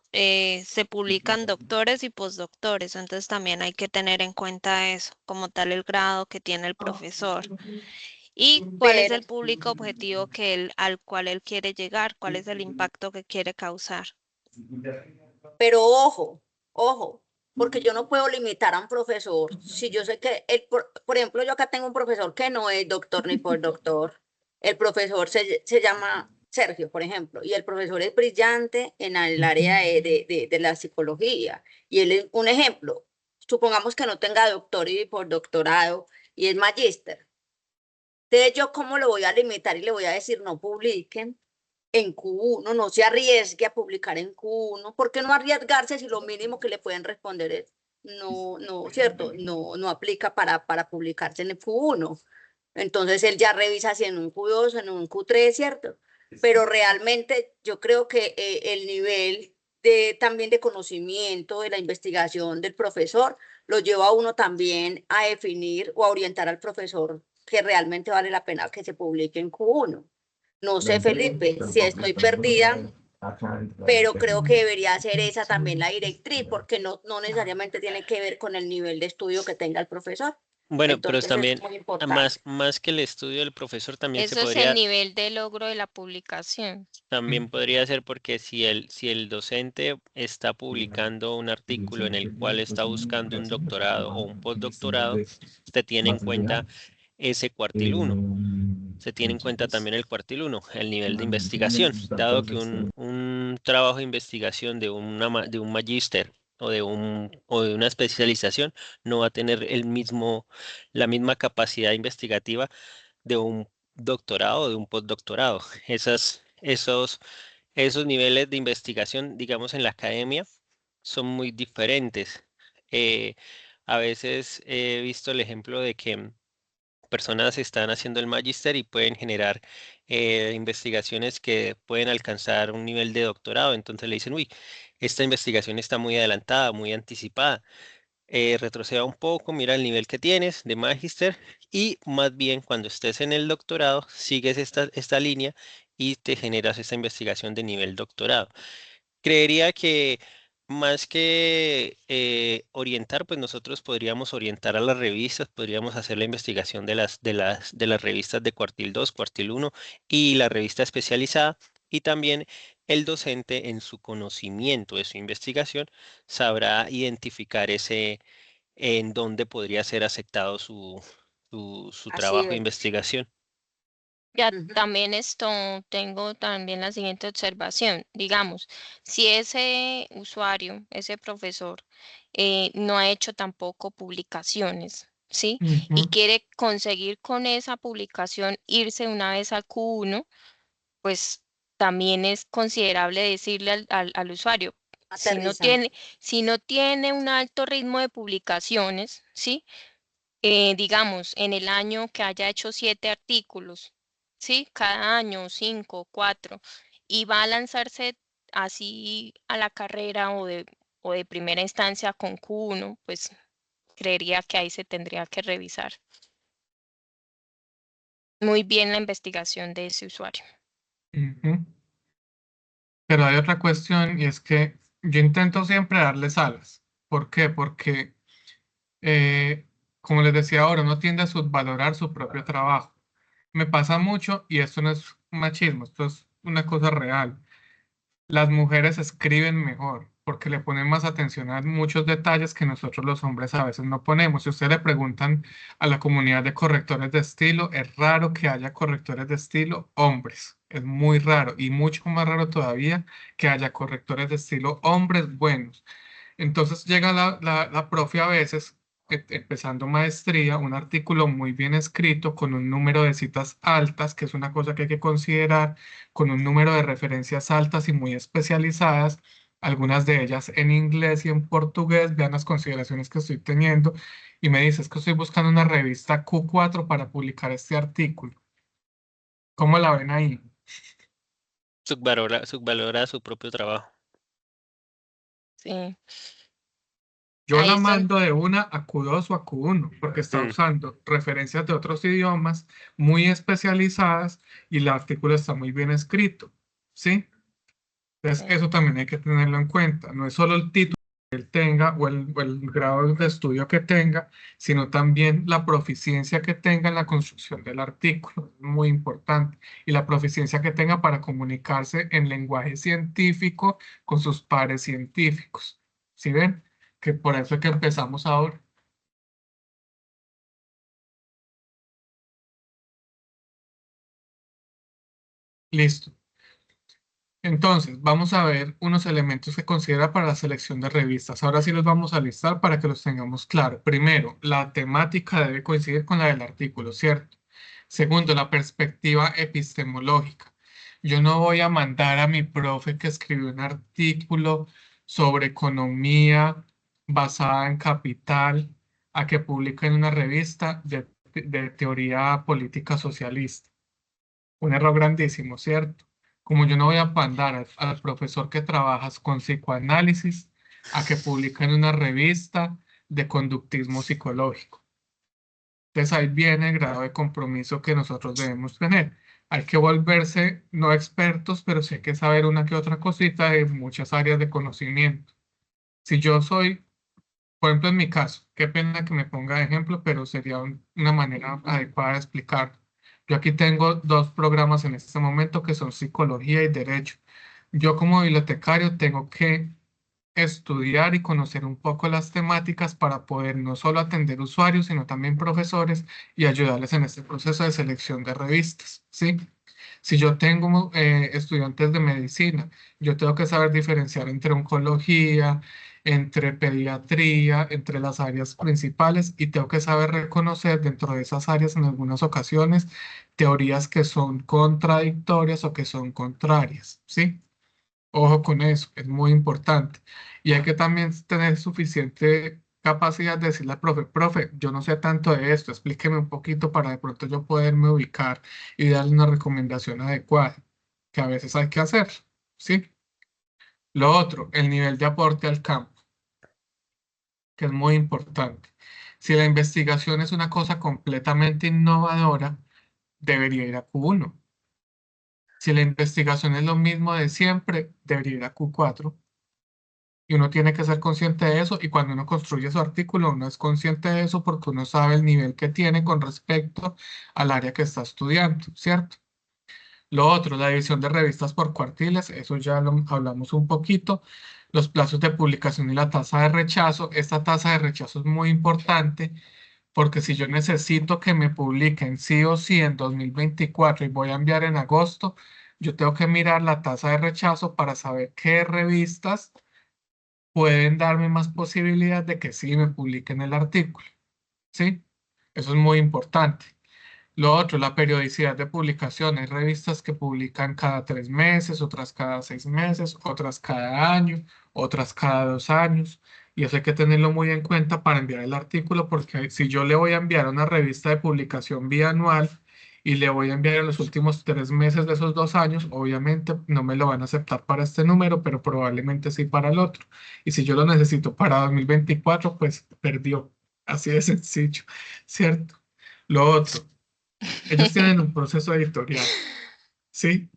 se publican doctores y postdoctores, entonces también hay que tener en cuenta eso, como tal el grado que tiene el profesor. Y cuál es Pero, el público objetivo al cual él quiere llegar, cuál es el impacto que quiere causar. pero ojo, porque yo no puedo limitar a un profesor. Si yo sé que, por ejemplo, yo acá tengo un profesor que no es doctor ni postdoctor. El profesor se llama Sergio, por ejemplo, y el profesor es brillante en el área de la psicología. Y él es un ejemplo. Supongamos que no tenga doctor y postdoctorado y es magíster. Entonces, ¿yo cómo lo voy a limitar y le voy a decir no publiquen en Q1, no se arriesgue a publicar en Q1? ¿Por qué no arriesgarse si lo mínimo que le pueden responder es no, cierto? No aplica para publicarse en el Q1. Entonces él ya revisa si en un Q2, en un Q3, ¿cierto? Pero realmente yo creo que el nivel también de conocimiento de la investigación del profesor lo lleva a uno también a definir o a orientar al profesor que realmente vale la pena que se publique en Q1. No sé, Felipe, si estoy perdida, pero creo que debería ser esa también la directriz, porque no necesariamente tiene que ver con el nivel de estudio que tenga el profesor. Bueno, pero Entonces es también, muy importante. más que el estudio del profesor, Eso es el nivel de logro de la publicación. también podría ser porque si el docente está publicando un artículo en el cual está buscando un doctorado o un postdoctorado, se tiene en cuenta ese cuartil 1. Se tiene en cuenta también el cuartil 1, el nivel de investigación, dado que un trabajo de investigación de un magíster o de una especialización no va a tener la misma capacidad investigativa de un doctorado o de un postdoctorado. Esos niveles de investigación, digamos, en la academia son muy diferentes. Eh, a veces he visto el ejemplo de que personas están haciendo el magíster y pueden generar investigaciones que pueden alcanzar un nivel de doctorado. Entonces le dicen, uy, esta investigación está muy adelantada, muy anticipada. Retroceda un poco, mira el nivel que tienes de magíster y más bien cuando estés en el doctorado, sigues esta línea y te generas esta investigación de nivel doctorado. Creería que más que orientar, pues nosotros podríamos orientar a las revistas, podríamos hacer la investigación de las revistas de cuartil 2, cuartil 1 y la revista especializada. Y también el docente en su conocimiento de su investigación sabrá identificar en dónde podría ser aceptado su Así trabajo de es. investigación. Ya Ujú. también tengo también la siguiente observación. Digamos, si ese usuario, ese profesor, no ha hecho tampoco publicaciones, ¿sí? Y Ujú. quiere conseguir con esa publicación irse una vez al Q1, pues también es considerable decirle al usuario, Aterrizar. si no tiene un alto ritmo de publicaciones, ¿sí? Digamos, en el año que haya hecho 7 artículos, ¿sí? Cada año, 5, 4, y va a lanzarse así a la carrera o de primera instancia con Q1, pues creería que ahí se tendría que revisar muy bien la investigación de ese usuario. Ujú. Pero hay otra cuestión y es que yo intento siempre darles alas. ¿Por qué? Porque, eh, como les decía ahora, uno tiende a subvalorar su propio trabajo. Me pasa mucho y esto no es machismo, esto es una cosa real. Las mujeres escriben mejor porque le ponen más atención a muchos detalles que nosotros los hombres a veces no ponemos. Si ustedes le preguntan a la comunidad de correctores de estilo, es raro que haya correctores de estilo hombres. Es muy raro y mucho más raro todavía que haya correctores de estilo hombres buenos. Entonces llega la profe a veces, empezando maestría, un artículo muy bien escrito, con un número de citas altas, que es una cosa que hay que considerar, con un número de referencias altas y muy especializadas, algunas de ellas en inglés y en portugués. Vean las consideraciones que estoy teniendo y me dices que estoy buscando una revista Q4 para publicar este artículo. ¿Cómo la ven ahí? Subvalora su propio trabajo. Sí, Yo ahí la es donde, mando de una a Q2 o a Q1 porque está Mm, usando referencias de otros idiomas muy especializadas y el artículo está muy bien escrito, ¿sí? Entonces, sí, eso también hay que tenerlo en cuenta. No es solo el título que él tenga o el grado de estudio que tenga, sino también la proficiencia que tenga en la construcción del artículo. Es muy importante. Y la proficiencia que tenga para comunicarse en lenguaje científico con sus pares científicos. ¿Sí ven? Que por eso es que empezamos ahora. Listo. Entonces, vamos a ver unos elementos que considera para la selección de revistas. Ahora sí los vamos a listar para que los tengamos claro. Primero, la temática debe coincidir con la del artículo, ¿cierto? Segundo, la perspectiva epistemológica. Yo no voy a mandar a mi profe que escribió un artículo sobre economía basada en capital a que publique en una revista de teoría política socialista. Un error grandísimo, ¿cierto? Como yo no voy a mandar al profesor que trabajas con psicoanálisis a que publique en una revista de conductismo psicológico. Entonces ahí viene el grado de compromiso que nosotros debemos tener. Hay que volverse no expertos, pero sí hay que saber una que otra cosita de muchas áreas de conocimiento. Si yo soy, por ejemplo, en mi caso, qué pena que me ponga de ejemplo, pero sería una manera adecuada de explicar. Yo aquí tengo dos programas en este momento que son psicología y derecho. Yo como bibliotecario tengo que estudiar y conocer un poco las temáticas para poder no solo atender usuarios, sino también profesores y ayudarles en este proceso de selección de revistas, ¿sí? Si yo tengo estudiantes de medicina, yo tengo que saber diferenciar entre oncología, entre pediatría, entre las áreas principales y tengo que saber reconocer dentro de esas áreas en algunas ocasiones teorías que son contradictorias o que son contrarias, ¿sí? Ojo con eso, es muy importante. Y hay que también tener suficiente capacidad de decirle al profe, profe, yo no sé tanto de esto, explíqueme un poquito para de pronto yo poderme ubicar y darle una recomendación adecuada, que a veces hay que hacer, ¿sí? Lo otro, el nivel de aporte al campo, que es muy importante. Si la investigación es una cosa completamente innovadora, debería ir a Q1. Si la investigación es lo mismo de siempre, debería ir a Q4. Y uno tiene que ser consciente de eso y cuando uno construye su artículo, uno es consciente de eso porque uno sabe el nivel que tiene con respecto al área que está estudiando, ¿cierto? Lo otro, la división de revistas por cuartiles, eso ya lo hablamos un poquito. Los plazos de publicación y la tasa de rechazo. Esta tasa de rechazo es muy importante porque si yo necesito que me publiquen sí o sí en 2024 y voy a enviar en agosto, yo tengo que mirar la tasa de rechazo para saber qué revistas pueden darme más posibilidad de que sí me publiquen el artículo, ¿sí? Eso es muy importante. Lo otro, la periodicidad de publicación. Hay revistas que publican cada 3 meses, otras cada 6 meses, otras cada año, otras cada 2 años. Y eso hay que tenerlo muy en cuenta para enviar el artículo, porque si yo le voy a enviar a una revista de publicación bianual y le voy a enviar en los últimos 3 meses de esos 2 años, obviamente no me lo van a aceptar para este número, pero probablemente sí para el otro. Y si yo lo necesito para 2024, pues perdió. Así de sencillo, ¿cierto? Lo otro. Ellos tienen un proceso editorial, ¿sí?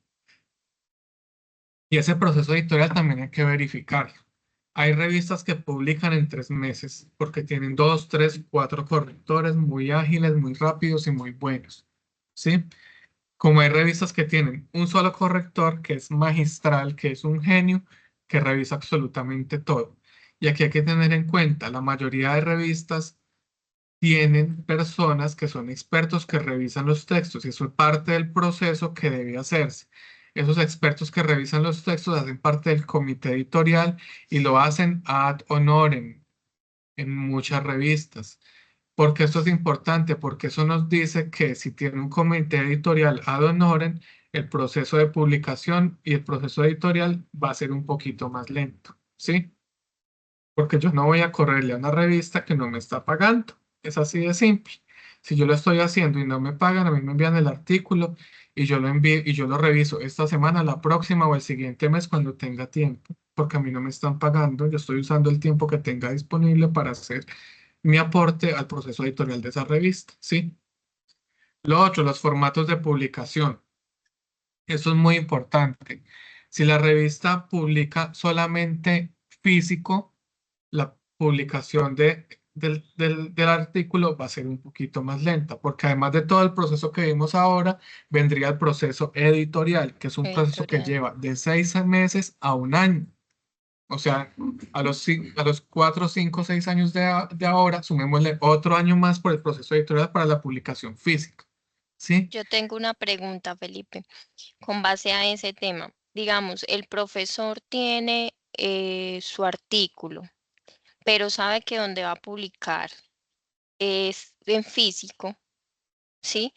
Y ese proceso editorial también hay que verificarlo. Hay revistas que publican en 3 meses porque tienen 2, 3, 4 correctores muy ágiles, muy rápidos y muy buenos. ¿Sí? Como hay revistas que tienen un solo corrector que es magistral, que es un genio, que revisa absolutamente todo. Y aquí hay que tener en cuenta, la mayoría de revistas tienen personas que son expertos que revisan los textos y eso es parte del proceso que debe hacerse. Esos expertos que revisan los textos hacen parte del comité editorial y lo hacen ad honorem en muchas revistas. Porque esto es importante, porque eso nos dice que si tiene un comité editorial ad honorem, el proceso de publicación y el proceso editorial va a ser un poquito más lento, ¿sí? Porque yo no voy a correrle a una revista que no me está pagando. Es así de simple. Si yo lo estoy haciendo y no me pagan, a mí me envían el artículo y yo lo envío y yo lo reviso esta semana, la próxima o el siguiente mes cuando tenga tiempo, porque a mí no me están pagando. Yo estoy usando el tiempo que tenga disponible para hacer mi aporte al proceso editorial de esa revista, ¿sí? Lo otro, los formatos de publicación. Eso es muy importante. Si la revista publica solamente físico, la publicación del artículo va a ser un poquito más lenta, porque además de todo el proceso que vimos ahora, vendría el proceso editorial, que es un proceso que Editorial. lleva de 6 meses a un año. O sea, a los 4, 5, 6 años de ahora, sumémosle otro año más por el proceso editorial para la publicación física. ¿Sí? Yo tengo una pregunta, Felipe, con base a ese tema. Digamos, el profesor tiene su artículo, pero sabe que donde va a publicar es en físico, ¿sí?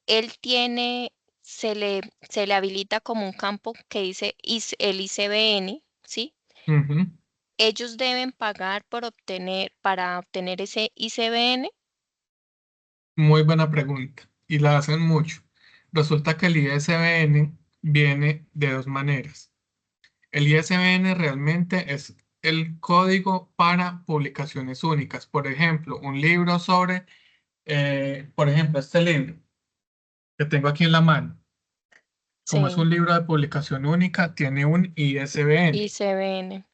Él tiene, se le habilita como un campo que dice el ICBN, ¿sí? Ujú. Ellos deben pagar para obtener ese ICBN. Muy buena pregunta. Y la hacen mucho. Resulta que el ISBN viene de dos maneras. El ISBN realmente es el código para publicaciones únicas. Por ejemplo, un libro sobre, por ejemplo, este libro que tengo aquí en la mano. Como es Sí, un libro de publicación única, tiene un ISBN. ICBN.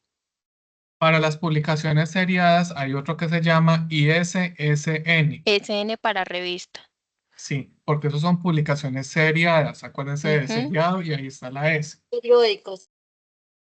Para las publicaciones seriadas hay otro que se llama ISSN. SN para revista. Sí, porque esos son publicaciones seriadas. Acuérdense del Ujú. seriado y ahí está la S. Periódicos.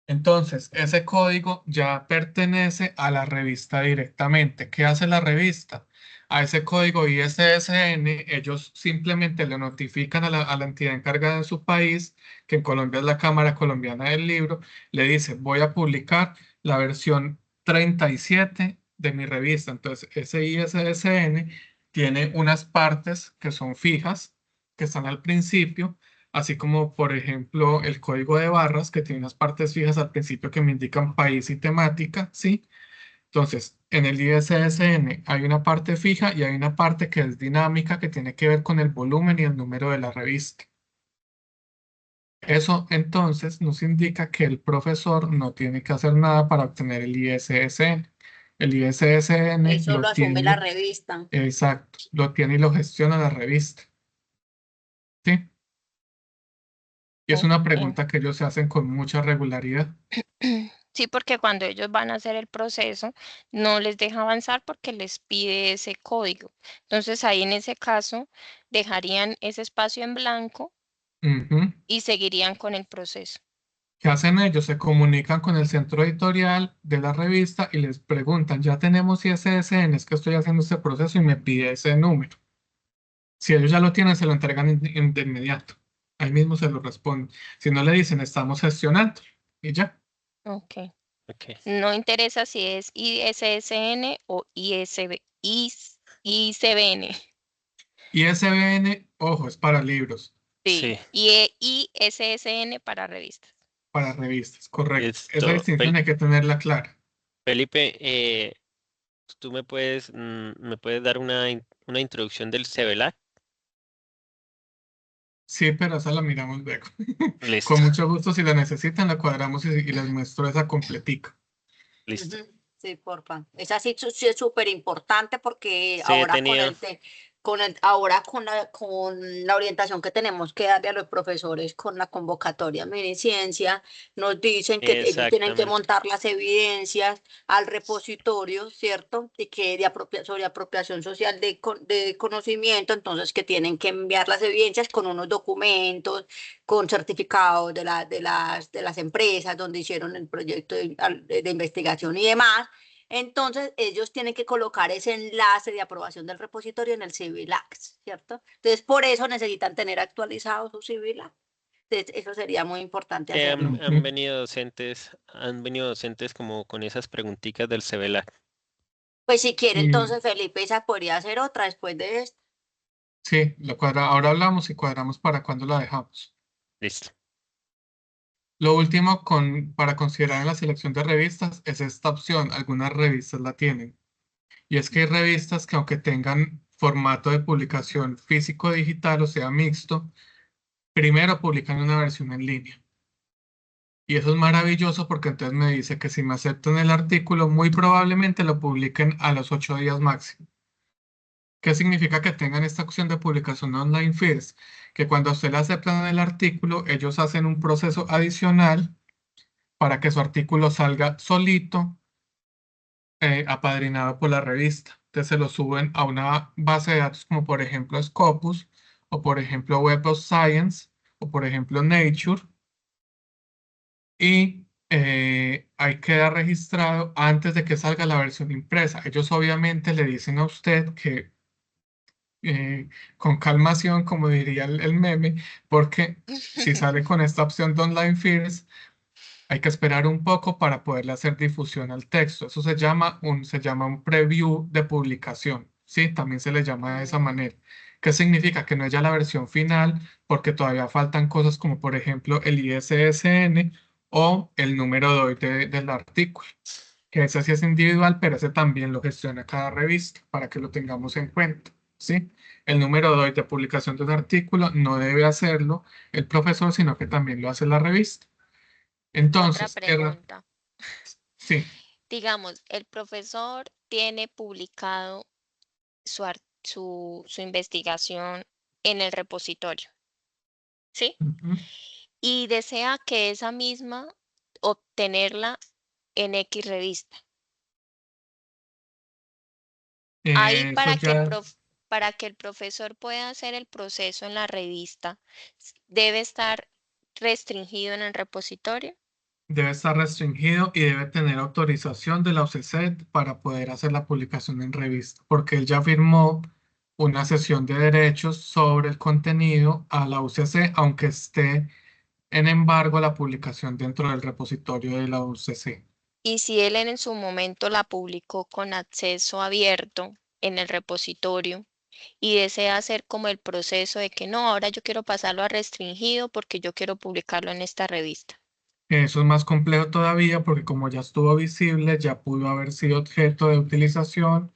Entonces, ese código ya pertenece a la revista directamente. ¿Qué hace la revista? A ese código ISSN, ellos simplemente le notifican a la entidad encargada en su país, que en Colombia es la Cámara Colombiana del Libro, le dice, voy a publicar la versión 37 de mi revista. Entonces, ese ISSN tiene unas partes que son fijas, que están al principio, así como por ejemplo el código de barras que tiene unas partes fijas al principio que me indican país y temática, ¿sí? Entonces, en el ISSN hay una parte fija y hay una parte que es dinámica que tiene que ver con el volumen y el número de la revista. Eso entonces nos indica que el profesor no tiene que hacer nada para obtener el ISSN. El ISSN Eso lo lo asume la tiene, revista. exacto, lo tiene y lo gestiona la revista, ¿sí? Y es una Ok. pregunta que ellos se hacen con mucha regularidad. Sí, porque cuando ellos van a hacer el proceso, no les deja avanzar porque les pide ese código. Entonces ahí en ese caso dejarían ese espacio en blanco Ujú. y seguirían con el proceso. ¿Qué hacen ellos? Se comunican con el centro editorial de la revista y les preguntan, ya tenemos ISSN, es que estoy haciendo este proceso y me pide ese número. Si ellos ya lo tienen, se lo entregan de inmediato. Ahí mismo se lo responden. Si no le dicen, estamos gestionando y ya. Ok. Ok. No interesa si es ISSN o ICBN. ISBN, ojo, es para libros, Sí, Sí, y ISSN para revistas. para revistas, correcto. Esa esto, distinción hay que tenerla clara. Felipe, tú me puedes dar una introducción del CEVELAC. Sí, pero esa la miramos luego. Listo, Con mucho gusto, si la necesitan, la cuadramos y les muestro esa completica. listo. Ujú. Sí, porfa. Esa sí, sí es súper importante porque Sí, he ahora con tenido, el ahora con la orientación que tenemos que darle a los profesores con la convocatoria Miniciencia, nos dicen que ellos tienen que Exactamente. montar las evidencias al repositorio, ¿cierto? Y que sobre apropiación social de conocimiento, entonces que tienen que enviar las evidencias con unos documentos, con certificados de las empresas donde hicieron el proyecto de investigación y demás. Entonces, ellos tienen que colocar ese enlace de aprobación del repositorio en el Civil Acts, ¿cierto? Entonces, por eso necesitan tener actualizado su Civil Act. Entonces, eso sería muy importante hacerlo. Han Ujú. venido docentes como con esas preguntitas del CEVELAC. Pues si quiere, Y entonces, Felipe, esa podría ser otra después de esto. sí, ahora hablamos y cuadramos para cuándo la dejamos. Listo. Lo último para considerar en la selección de revistas es esta opción. Algunas revistas la tienen. Y es que hay revistas que aunque tengan formato de publicación físico o digital, o sea, mixto, primero publican una versión en línea. Y eso es maravilloso porque entonces me dice que si me aceptan el artículo, muy probablemente lo publiquen a los 8 días máximo. ¿Qué significa que tengan esta opción de publicación online first? Que cuando a usted le aceptan el artículo, ellos hacen un proceso adicional para que su artículo salga solito, apadrinado por la revista. Entonces se lo suben a una base de datos como por ejemplo Scopus, o por ejemplo Web of Science, o por ejemplo Nature, y ahí queda registrado antes de que salga la versión impresa. Ellos obviamente le dicen a usted que con calmación, como diría el meme, porque si sale con esta opción de Online First, hay que esperar un poco para poderle hacer difusión al texto. Eso se llama un preview de publicación. Sí, también se le llama de esa Mm, manera. ¿Qué significa? Que no es ya la versión final, porque todavía faltan cosas como, por ejemplo, el ISSN o el número de hoy del artículo. Que ese sí es individual, pero ese también lo gestiona cada revista para que lo tengamos en cuenta. ¿Sí? El número de hoy de publicación de un artículo no debe hacerlo el profesor, sino que también lo hace la revista. Otra Entonces, pregunta. sí, Digamos, el profesor tiene publicado su investigación en el repositorio, ¿sí? ujú, Y desea que esa misma obtenerla en X revista. Ahí eso ya para que el profesor pueda hacer el proceso en la revista, debe estar restringido en el repositorio. debe estar restringido y debe tener autorización de la UCC para poder hacer la publicación en revista, porque él ya firmó una cesión de derechos sobre el contenido a la UCC, aunque esté en embargo la publicación dentro del repositorio de la UCC. Y si él en su momento la publicó con acceso abierto en el repositorio y desea hacer como el proceso de que no, ahora yo quiero pasarlo a restringido porque yo quiero publicarlo en esta revista. Eso es más complejo todavía porque como ya estuvo visible, ya pudo haber sido objeto de utilización.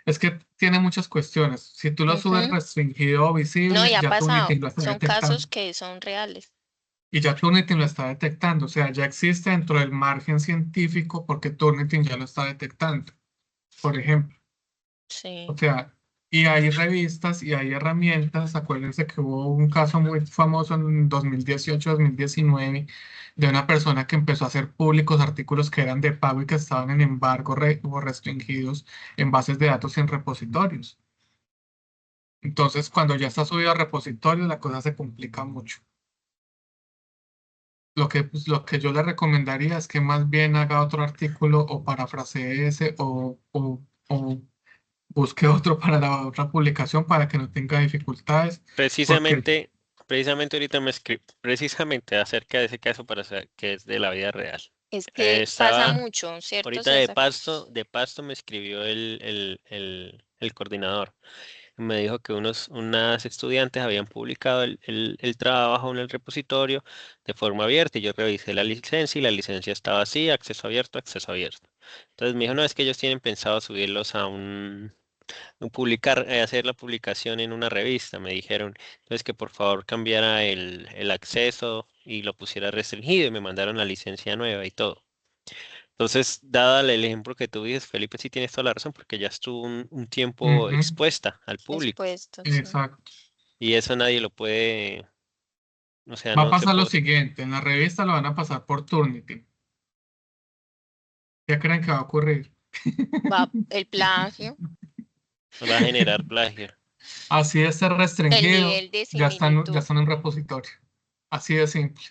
Es que tiene muchas cuestiones. Si tú lo subes Ujú. restringido o No, visible, y ha ya pasado. Turnitin lo está Son detectando. casos que son reales. Y ya Turnitin lo está detectando. O sea, ya existe dentro del margen científico porque Turnitin ya lo está detectando, por ejemplo. O Sí. sea, y hay revistas y hay herramientas. Acuérdense que hubo un caso muy famoso en 2018-2019 de una persona que empezó a hacer públicos artículos que eran de pago y que estaban en embargo o restringidos en bases de datos y en repositorios. Entonces, cuando ya está subido a repositorios, la cosa se complica mucho. Lo que yo le recomendaría es que más bien haga otro artículo o parafrasee ese o busque otro para la otra publicación para que no tenga dificultades, porque Precisamente, precisamente ahorita me escribí, precisamente acerca de ese caso para saber que es de la vida real. Es que pasa Estaba, mucho, ¿cierto, ahorita de César? pasto, de pasto me escribió el coordinador. Me dijo que unas estudiantes habían publicado el trabajo en el repositorio de forma abierta y yo revisé la licencia y la licencia estaba así, acceso abierto, acceso abierto. Entonces me dijo, no, es que ellos tienen pensado subirlos a hacer la publicación en una revista, me dijeron. Entonces que por favor cambiara el acceso y lo pusiera restringido y me mandaron la licencia nueva y todo. Entonces, dada el ejemplo que tú dices, Felipe, sí tienes toda la razón, porque ya estuvo un tiempo Ujú, expuesta al público Expuesto, sí. exacto. y eso nadie lo puede, o sea, Va a no se pasar lo puede, siguiente, en la revista lo van a pasar por Turnitin. ¿Qué creen que va a ocurrir? Va el plagio, va a generar plagio. Así de ser el restringido, nivel de ya similitud. están en repositorio. Así de simple.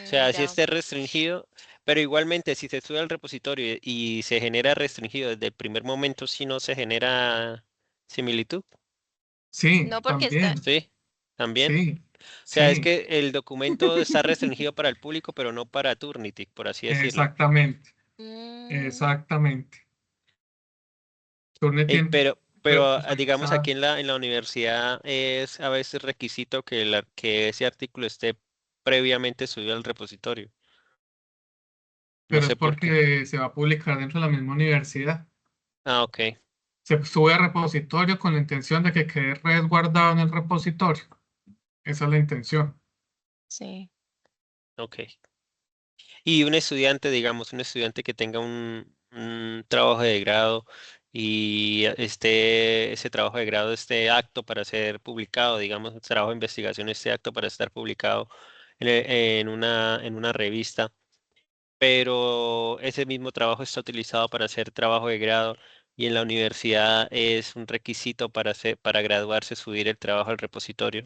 O sea, si Ya. esté restringido, pero igualmente si se sube al repositorio y se genera restringido desde el primer momento, si no se genera similitud, Sí, No porque está. también. ¿sí? También. Sí, O sea, es sí, que el documento está restringido para el público, pero no para Turnitin, por así decirlo. exactamente. Mm, Exactamente. Ey, Turnitin, pero digamos aquí personalizado. en la universidad es a veces requisito que ese artículo esté previamente subido al repositorio. No Pero es sé por qué. porque se va a publicar dentro de la misma universidad. Ah, ok, Se sube al repositorio con la intención de que quede resguardado en el repositorio. Esa es la intención. sí. ok. Y un estudiante, digamos, un estudiante que tenga un trabajo de grado y ese trabajo de grado esté apto para ser publicado, digamos, el trabajo de investigación esté apto para estar publicado en una revista, pero ese mismo trabajo está utilizado para hacer trabajo de grado y en la universidad es un requisito para graduarse subir el trabajo al repositorio.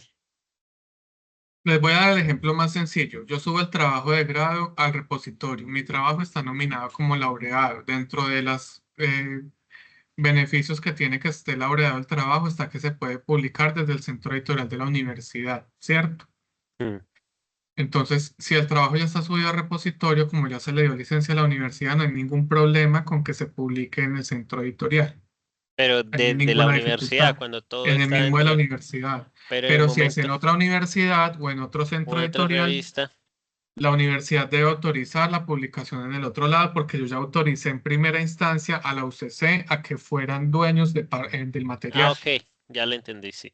Les voy a dar el ejemplo más sencillo. Yo subo el trabajo de grado al repositorio. Mi trabajo está nominado como laureado. Dentro de los beneficios que tiene que esté laureado el trabajo está que se puede publicar desde el centro editorial de la universidad, ¿cierto? Mm. Entonces, si el trabajo ya está subido al repositorio, como ya se le dio licencia a la universidad, no hay ningún problema con que se publique en el centro editorial. Pero No hay de la ninguna universidad, dificultad cuando todo en el está mismo de dentro la de, universidad. pero en el Pero si es en momento, otra universidad o en otro o centro en otra editorial, revista. la universidad debe autorizar la publicación en el otro lado porque yo ya autoricé en primera instancia a la UCC a que fueran dueños del Ah, material. ok, ya lo entendí, sí.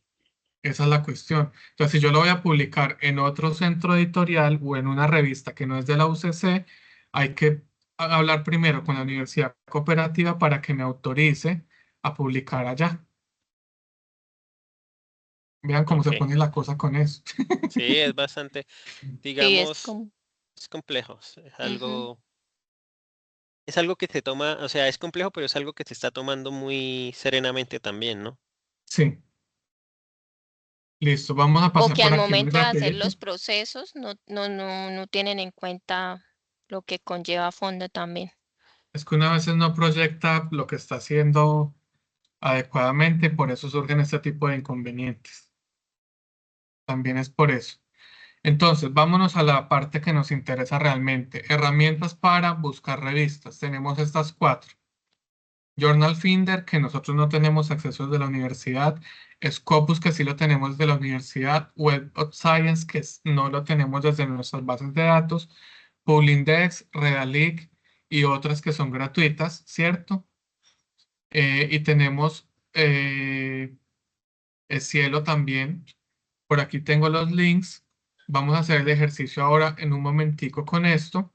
Esa es la cuestión. Entonces, si yo lo voy a publicar en otro centro editorial o en una revista que no es de la UCC, hay que hablar primero con la universidad cooperativa para que me autorice a publicar allá. Vean cómo se Ok. pone la cosa con eso. Sí, es bastante, Sí, es digamos, como. es complejo. Ujú. Es algo que se toma, o sea, es complejo, pero es algo que se está tomando muy serenamente también, ¿no? Sí, listo. Vamos a O pasar que por al aquí muy momento de hacer rapidito. los procesos no tienen en cuenta lo que conlleva fondo también. Es que una vez no proyecta lo que está haciendo adecuadamente, por eso surgen este tipo de inconvenientes. También es por eso. Entonces, vámonos a la parte que nos interesa realmente. Herramientas para buscar revistas. Tenemos estas cuatro. Journal Finder, que nosotros no tenemos acceso de la universidad. Scopus, que sí lo tenemos de la universidad. Web of Science, que no lo tenemos desde nuestras bases de datos. Publindex, Redalyc y otras que son gratuitas, ¿cierto? Y tenemos el Cielo también. Por aquí tengo los links. Vamos a hacer el ejercicio ahora en un momentico con esto,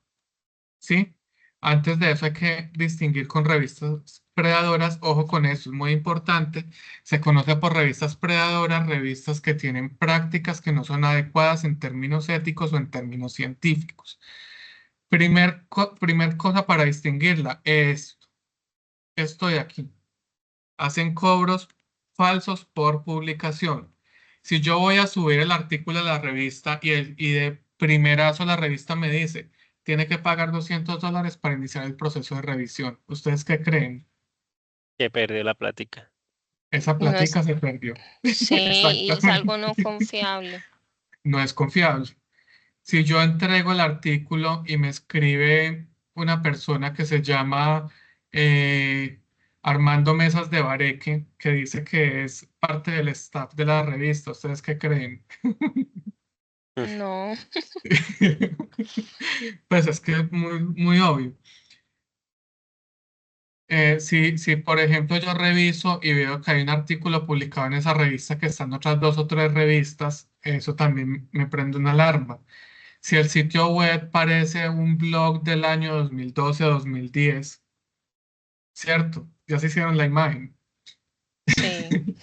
¿sí? Antes de eso hay que distinguir con revistas predadoras. Ojo con eso, es muy importante. Se conoce por revistas predadoras, revistas que tienen prácticas que no son adecuadas en términos éticos o en términos científicos. Primer cosa para distinguirla es esto de aquí. Hacen cobros falsos por publicación. Si yo voy a subir el artículo a la revista y de primerazo la revista me dice, tiene que pagar $200 para iniciar el proceso de revisión. ¿Ustedes qué creen? Que perdió la plática. Esa No es, plática se perdió. sí, y es algo Exactamente. no confiable. No es confiable. Si yo entrego el artículo y me escribe una persona que se llama eh, Armando Mesas de Bareque, que dice que es parte del staff de la revista, ¿ustedes qué creen? Mm. No, Pues es que es muy obvio. Si, por ejemplo, yo reviso y veo que hay un artículo publicado en esa revista que está en otras dos o tres revistas, eso también me prende una alarma. Si el sitio web parece un blog del año 2012 o 2010, ¿cierto? Ya se hicieron la imagen. Sí,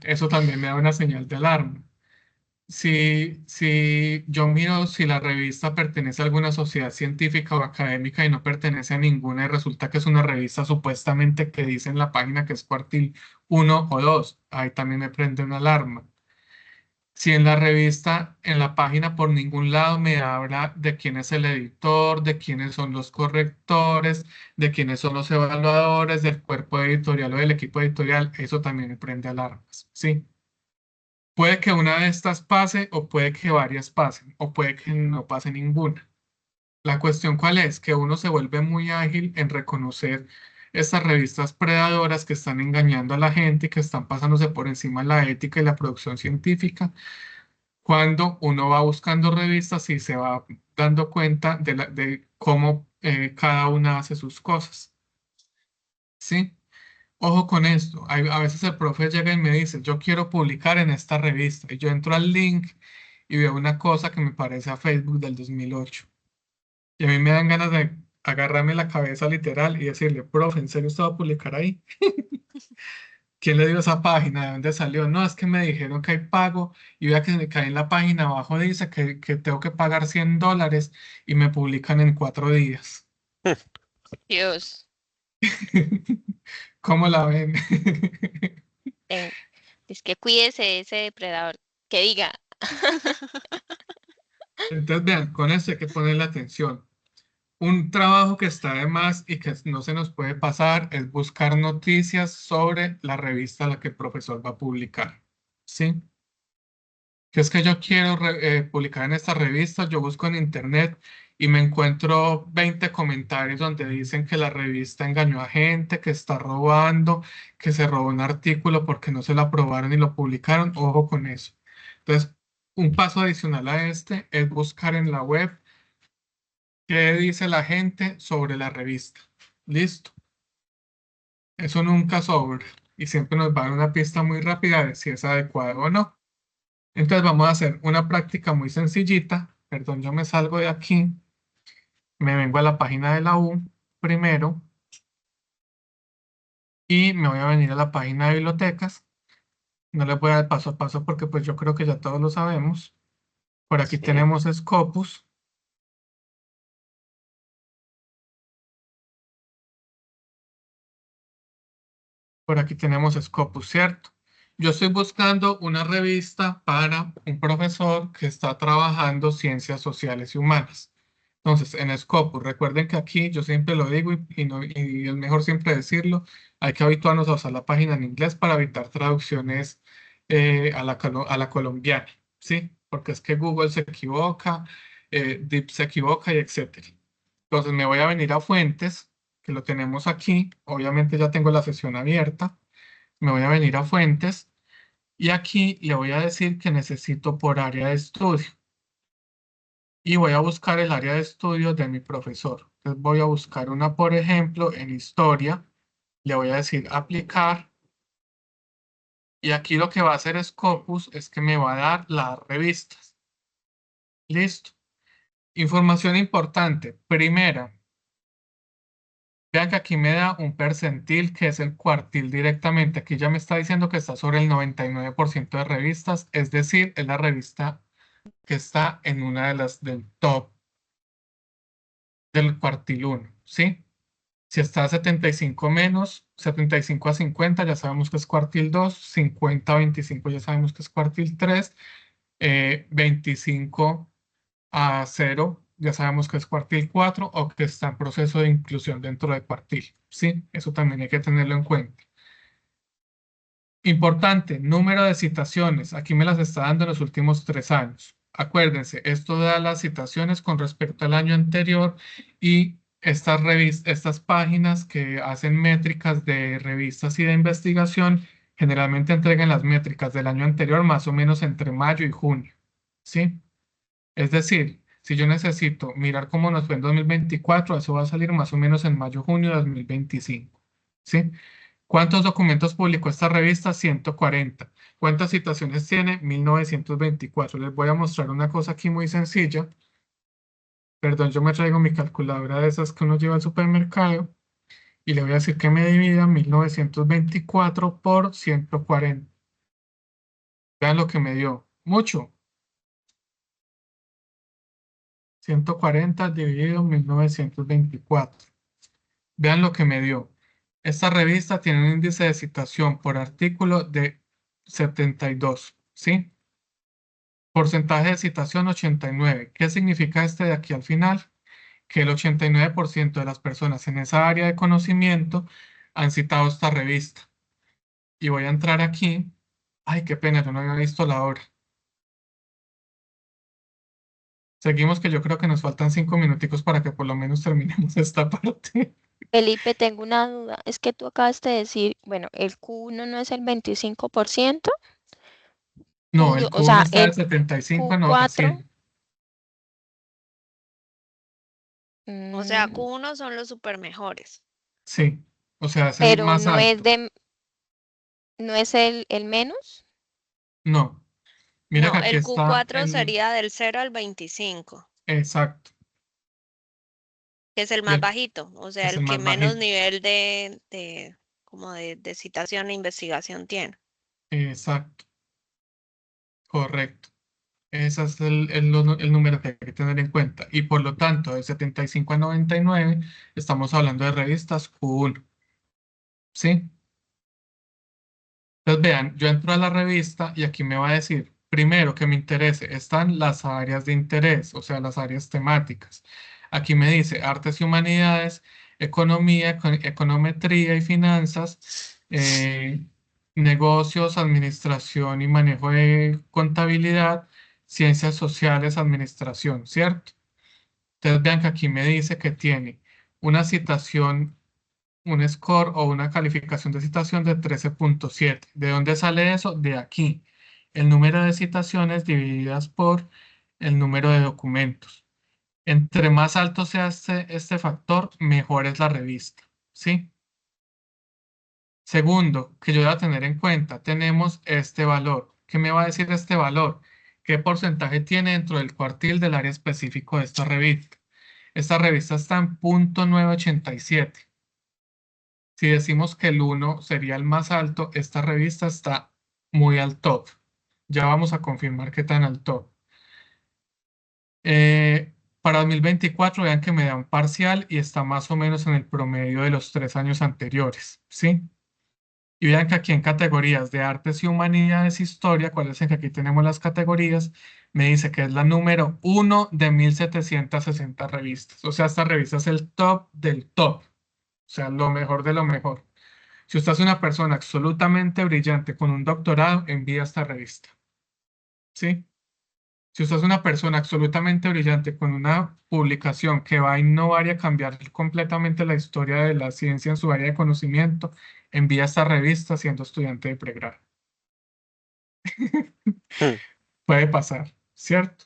Eso también me da una señal de alarma. Si yo miro si la revista pertenece a alguna sociedad científica o académica y no pertenece a ninguna y resulta que es una revista supuestamente que dice en la página que es cuartil 1 o 2, ahí también me prende una alarma. Si en la revista, en la página por ningún lado me habla de quién es el editor, de quiénes son los correctores, de quiénes son los evaluadores, del cuerpo editorial o del equipo editorial, eso también me prende alarmas, ¿sí? Puede que una de estas pase o puede que varias pasen o puede que no pase ninguna. La cuestión cuál es, que uno se vuelve muy ágil en reconocer estas revistas predadoras que están engañando a la gente y que están pasándose por encima de la ética y la producción científica cuando uno va buscando revistas y se va dando cuenta de cómo cada una hace sus cosas. ¿Sí? Ojo con esto. A veces el profe llega y me dice, yo quiero publicar en esta revista. Y yo entro al link y veo una cosa que me parece a Facebook del 2008. Y a mí me dan ganas de agarrarme la cabeza literal y decirle, profe, ¿en serio usted va a publicar ahí? ¿Quién le dio esa página? ¿De dónde salió? No, es que me dijeron que hay pago y vea que ahí en la página abajo dice que tengo que pagar $100 y me publican en 4 días. Dios. ¿Cómo la ven? Es que cuídese de ese depredador. Que diga. Entonces, vean, con esto hay que ponerle atención. Un trabajo que está de más y que no se nos puede pasar es buscar noticias sobre la revista a la que el profesor va a publicar. ¿Sí? Que es que yo quiero publicar en esta revista, yo busco en internet y me encuentro 20 comentarios donde dicen que la revista engañó a gente, que está robando, que se robó un artículo porque no se lo aprobaron y lo publicaron. Ojo con eso. Entonces, un paso adicional a este es buscar en la web qué dice la gente sobre la revista. Listo. Eso nunca sobra y siempre nos va a dar una pista muy rápida de si es adecuado o no. Entonces vamos a hacer una práctica muy sencillita. Perdón, yo me salgo de aquí. Me vengo a la página de la U primero y me voy a venir a la página de bibliotecas. No les voy a dar paso a paso porque pues yo creo que ya todos lo sabemos. Por aquí Sí. tenemos Scopus. Por aquí tenemos Scopus, ¿cierto? Yo estoy buscando una revista para un profesor que está trabajando ciencias sociales y humanas. Entonces, en Scopus, recuerden que aquí yo siempre lo digo y es mejor siempre decirlo, hay que habituarnos a usar la página en inglés para evitar traducciones a la colombiana, ¿sí? Porque es que Google se equivoca, Deep se equivoca y etcétera. Entonces, me voy a venir a Fuentes, que lo tenemos aquí. Obviamente ya tengo la sesión abierta. Me voy a venir a Fuentes y aquí le voy a decir que necesito por área de estudio. Y voy a buscar el área de estudio de mi profesor. Entonces voy a buscar una, por ejemplo, en historia. Le voy a decir aplicar. Y aquí lo que va a hacer Scopus es que me va a dar las revistas. Listo. Información importante. Primera, vean que aquí me da un percentil que es el cuartil directamente. Aquí ya me está diciendo que está sobre el 99% de revistas. Es decir, es la revista que está en una de las del top del cuartil 1. ¿Sí? Si está a 75 menos, 75 a 50 ya sabemos que es cuartil 2, 50 a 25 ya sabemos que es cuartil 3, 25 a 0 ya sabemos que es cuartil 4 o que está en proceso de inclusión dentro de cuartil. ¿Sí? Eso también hay que tenerlo en cuenta. Importante, número de citaciones. Aquí me las está dando en los últimos 3 años. Acuérdense, esto da las citaciones con respecto al año anterior y estas páginas que hacen métricas de revistas y de investigación generalmente entregan las métricas del año anterior más o menos entre mayo y junio. ¿Sí? Es decir, si yo necesito mirar cómo nos fue en 2024, eso va a salir más o menos en mayo-junio de 2025. ¿Sí? ¿Cuántos documentos publicó esta revista? 140. ¿Cuántas citaciones tiene? 1924. Les voy a mostrar una cosa aquí muy sencilla. Perdón, yo me traigo mi calculadora de esas que uno lleva al supermercado y le voy a decir que me divida 1924 por 140. Vean lo que me dio. Mucho. 140 dividido 1924. Vean lo que me dio. Esta revista tiene un índice de citación por artículo de 72, ¿sí? Porcentaje de citación 89. ¿Qué significa este de aquí al final? Que el 89% de las personas en esa área de conocimiento han citado esta revista. Y voy a entrar aquí. Ay, qué pena, yo no había visto la hora. Seguimos, que yo creo que nos faltan 5 minuticos para que por lo menos terminemos esta parte. Felipe, tengo una duda. Es que tú acabaste de decir, bueno, el Q1 no es el 25%, No, el o Q1 sea, está de el 75 a Q4, 100. O sea, mm, Q1 son los super mejores. Sí, o sea, es el pero más alto. no es el menos. No, mira que No, aquí el está Q4 el sería del 0 al 25, exacto. que es el Y más bajito, o sea, es el el que más menos bajito. nivel como de citación e investigación tiene. Exacto, correcto. Ese es el número que hay que tener en cuenta. Y por lo tanto, de 75 a 99, estamos hablando de revistas Q1. ¿Sí? Entonces vean, yo entro a la revista y aquí me va a decir, primero que me interese, están las áreas de interés, o sea, las áreas temáticas. Aquí me dice artes y humanidades, economía, econometría y finanzas, negocios, administración y manejo de contabilidad, ciencias sociales, administración, ¿cierto? Entonces vean que aquí me dice que tiene una citación, un score o una calificación de citación de 13.7. ¿De dónde sale eso? De aquí. El número de citaciones divididas por el número de documentos. Entre más alto sea este factor, mejor es la revista. ¿Sí? Segundo, que yo voy a tener en cuenta, tenemos este valor. ¿Qué me va a decir este valor? ¿Qué porcentaje tiene dentro del cuartil del área específico de esta revista? Esta revista está en .987. Si decimos que el 1 sería el más alto, esta revista está muy al top. Ya vamos a confirmar qué tan al top. Para 2024, vean que me da un parcial y está más o menos en el promedio de los 3 años anteriores, ¿sí? Y vean que aquí en categorías de artes y humanidades, historia, acuérdense que aquí tenemos las categorías, me dice que es la número 1 de 1760 revistas. O sea, esta revista es el top del top. O sea, lo mejor de lo mejor. Si usted es una persona absolutamente brillante con un doctorado, envía esta revista. ¿Sí? Si usted es una persona absolutamente brillante con una publicación que va a innovar y a cambiar completamente la historia de la ciencia en su área de conocimiento, envía esta revista siendo estudiante de pregrado. Hmm. Puede pasar, ¿cierto?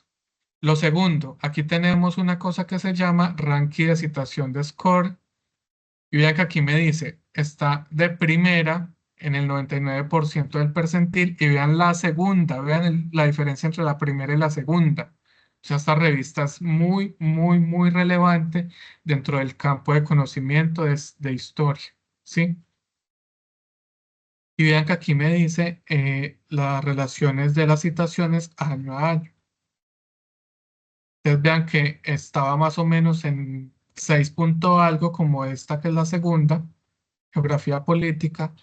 Lo segundo, aquí tenemos una cosa que se llama ranking de citación de score. Y vean que aquí me dice, está de primera en el 99% del percentil. Y vean la segunda, vean la diferencia entre la primera y la segunda. O sea, esta revista es muy, muy, muy relevante dentro del campo de conocimiento de historia. ¿Sí? Y vean que aquí me dice las relaciones de las citaciones año a año. Ustedes vean que estaba más o menos en 6 punto algo, como esta que es la segunda, geografía política.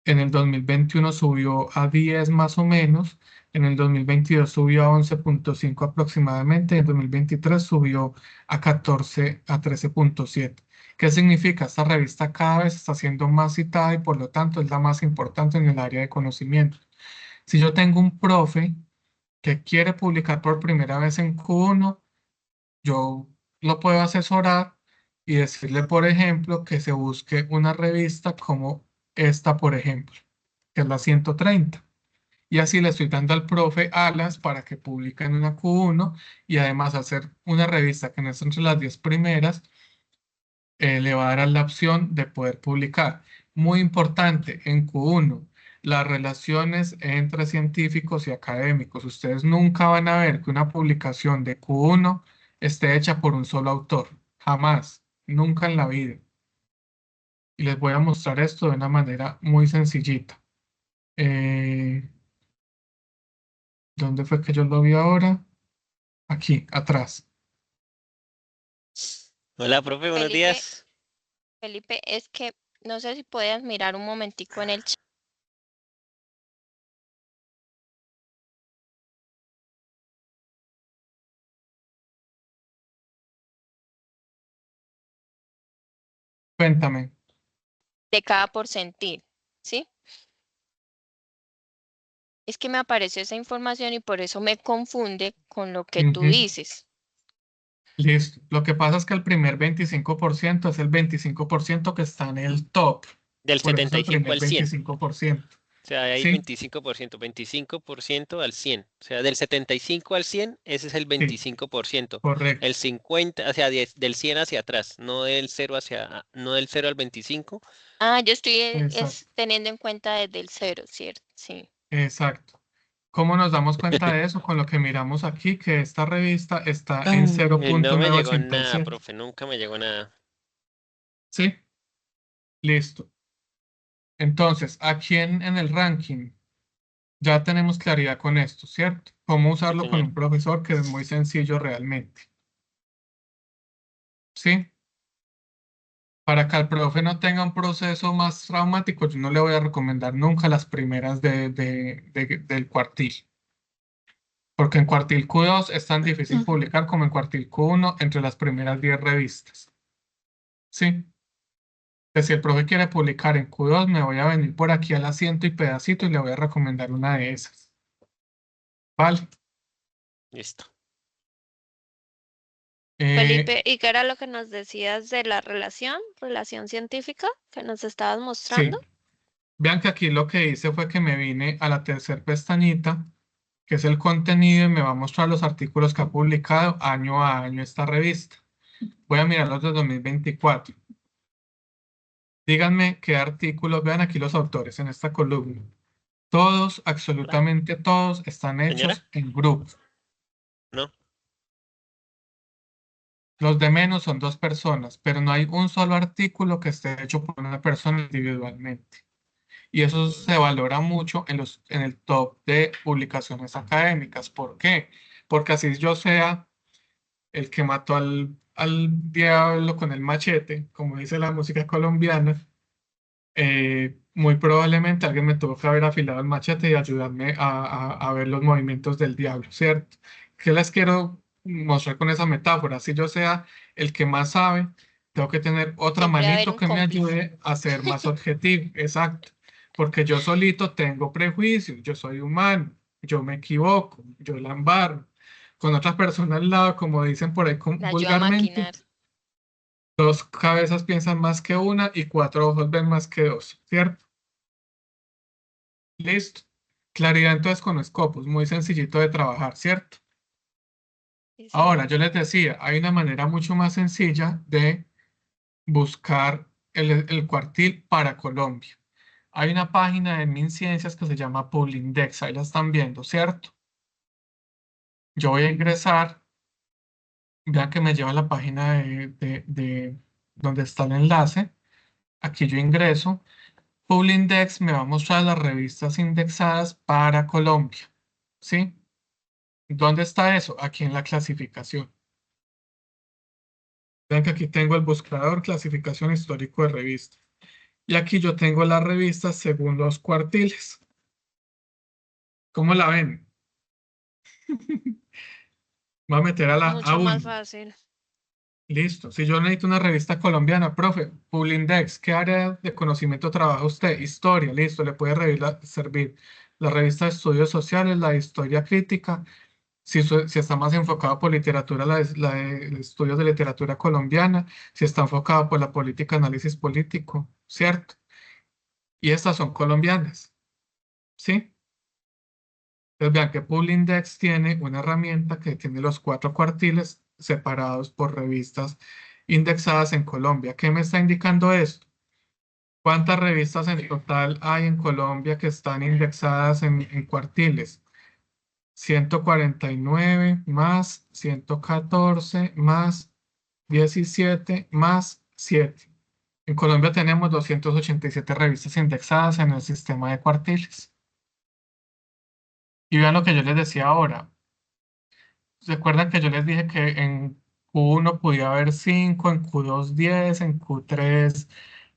En el 2021 subió a 10 más o menos. En el 2022 subió a 11.5 aproximadamente. En el 2023 subió a 14, a 13.7. ¿Qué significa? Esta revista cada vez está siendo más citada y por lo tanto es la más importante en el área de conocimiento. Si yo tengo un profe que quiere publicar por primera vez en Q1, yo lo puedo asesorar y decirle, por ejemplo, que se busque una revista como esta, por ejemplo, que es la 130. Y así le estoy dando al profe alas para que publique en una Q1 y además hacer una revista que no es entre las 10 primeras, le va a dar la opción de poder publicar. Muy importante, en Q1, las relaciones entre científicos y académicos. Ustedes nunca van a ver que una publicación de Q1 esté hecha por un solo autor. Jamás, nunca en la vida. Y les voy a mostrar esto de una manera muy sencillita. ¿Dónde fue que yo lo vi ahora? Aquí, atrás. Hola, profe, buenos Felipe, días. Felipe, es que no sé si puedes mirar un momentico en el chat. Cuéntame. De cada porcentil, ¿sí? Es que me apareció esa información y por eso me confunde con lo que tú Ujú. dices. Listo. Lo que pasa es que el primer 25% es el 25% que está en el top. Del Por eso es el 75 primer al 100. 25%. O sea, hay ¿Sí? 25% al 100. O sea, del 75 al 100, ese es el Sí, 25%. El correcto. 50, o sea, del 100 hacia atrás, no del 0 al 25. Ah, yo estoy Exacto. teniendo en cuenta desde el cero, ¿cierto? Sí. Exacto. ¿Cómo nos damos cuenta de eso? Con lo que miramos aquí, que esta revista está en No me llegó 0.987. nada, profe, nunca me llegó nada. ¿Sí? Listo. Entonces, aquí en el ranking ya tenemos claridad con esto, ¿cierto? Cómo Sí, usarlo con señor. un profesor, que es muy sencillo realmente. ¿Sí? Para que el profe no tenga un proceso más traumático, yo no le voy a recomendar nunca las primeras del cuartil. Porque en cuartil Q2 es tan difícil publicar como en cuartil Q1 entre las primeras 10 revistas. ¿Sí? Que si el profe quiere publicar en Q2, me voy a venir por aquí al asiento y pedacito y le voy a recomendar una de esas. ¿Vale? Listo. Eh, Felipe, ¿y qué era lo que nos decías de la relación científica que nos estabas mostrando? sí. Vean que aquí lo que hice fue que me vine a la tercera pestañita, que es el contenido, y me va a mostrar los artículos que ha publicado año a año esta revista. Voy a mirar los de 2024. Díganme qué artículos, vean aquí los autores en esta columna. Todos, Hola. absolutamente todos, están Señora, hechos en grupo. no. Los de menos son dos personas, pero no hay un solo artículo que esté hecho por una persona individualmente. Y eso se valora mucho en el top de publicaciones académicas. ¿Por qué? Porque así yo sea el que mató al diablo con el machete, como dice la música colombiana, muy probablemente alguien me tuvo que haber afilado el machete y ayudarme a ver los movimientos del diablo, ¿cierto? ¿Qué les quiero mostrar con esa metáfora? Si yo sea el que más sabe, tengo que tener otra Siempre va a haber manito un que me cómplice. ayude a ser más objetivo, exacto. Porque yo solito tengo prejuicios, yo soy humano, yo me equivoco, yo la embarro. Con otras personas al lado, como dicen por ahí La ayuda a vulgarmente, maquinar. dos cabezas piensan más que una y cuatro ojos ven más que dos, ¿cierto? Listo. Claridad entonces con Scopus, muy sencillito de trabajar, ¿cierto? Sí, Ahora, señor. yo les decía, hay una manera mucho más sencilla de buscar el cuartil para Colombia. Hay una página de MinCiencias que se llama Publindex, ahí la están viendo, ¿cierto? Yo voy a ingresar, vean que me lleva a la página de donde está el enlace. Aquí yo ingreso. Publindex me va a mostrar las revistas indexadas para Colombia, ¿sí? ¿Dónde está eso? Aquí en la clasificación. Vean que aquí tengo el buscador, clasificación histórico de revistas. Y aquí yo tengo las revistas según los cuartiles. ¿Cómo la ven? Voy a meter a la Mucho más A1. fácil. Listo. Si yo necesito una revista colombiana, profe, Publindex, ¿qué área de conocimiento trabaja usted? Historia, listo, le puede servir la revista de estudios sociales, la de historia crítica. Si está más enfocado por literatura, la de estudios de literatura colombiana, si está enfocado por la política, análisis político, ¿cierto? Y estas son colombianas, ¿sí? Entonces vean que Publindex tiene una herramienta que tiene los cuatro cuartiles separados por revistas indexadas en Colombia. ¿Qué me está indicando esto? ¿Cuántas revistas en total hay en Colombia que están indexadas en cuartiles? 149 más 114 más 17 más 7. En Colombia tenemos 287 revistas indexadas en el sistema de cuartiles. Y vean lo que yo les decía ahora. ¿Recuerdan que yo les dije que en Q1 podía haber 5, en Q2 10, en Q3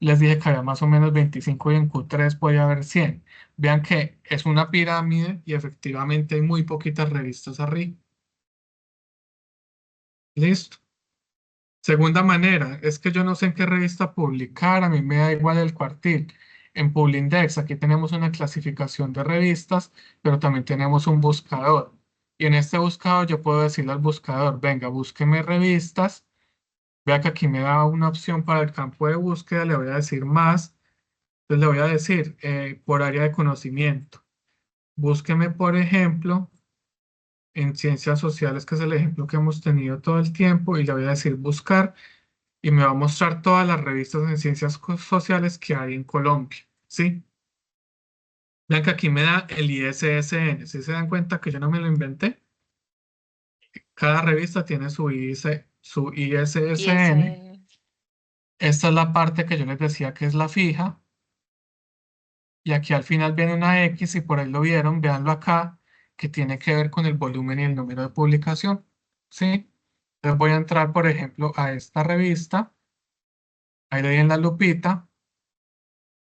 les dije que había más o menos 25 y en Q3 podía haber 100? Vean que es una pirámide y efectivamente hay muy poquitas revistas arriba. Listo. Segunda manera, es que yo no sé en qué revista publicar, a mí me da igual el cuartil. En Publindex, aquí tenemos una clasificación de revistas, pero también tenemos un buscador. Y en este buscador yo puedo decirle al buscador, venga, búsqueme revistas. Vea que aquí me da una opción para el campo de búsqueda, le voy a decir más. Entonces le voy a decir por área de conocimiento. Búsqueme, por ejemplo, en ciencias sociales, que es el ejemplo que hemos tenido todo el tiempo, y le voy a decir buscar y me va a mostrar todas las revistas en ciencias sociales que hay en Colombia, ¿sí? Vean que aquí me da el ISSN, ¿sí se dan cuenta que yo no me lo inventé? Cada revista tiene su ISSN. ISN. Esta es la parte que yo les decía que es la fija. Y aquí al final viene una X y por ahí lo vieron, véanlo acá, que tiene que ver con el volumen y el número de publicación, ¿sí? Entonces voy a entrar, por ejemplo, a esta revista. Ahí le doy en la lupita.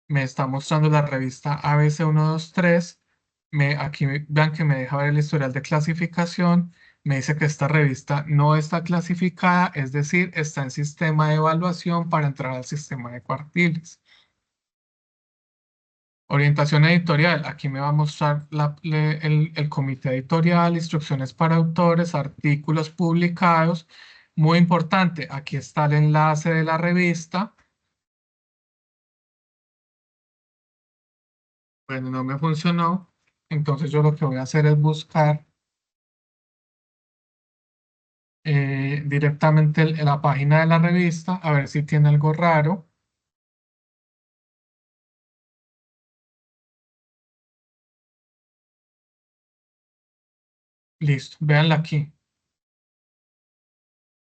Me está mostrando la revista ABC123. Aquí vean que me deja ver el historial de clasificación. Me dice que esta revista no está clasificada, es decir, está en sistema de evaluación para entrar al sistema de cuartiles. Orientación editorial. Aquí me va a mostrar el comité editorial, instrucciones para autores, artículos publicados. Muy importante, aquí está el enlace de la revista. Bueno, no me funcionó. Entonces yo lo que voy a hacer es buscar directamente la página de la revista, a ver si tiene algo raro. Listo, véanla aquí.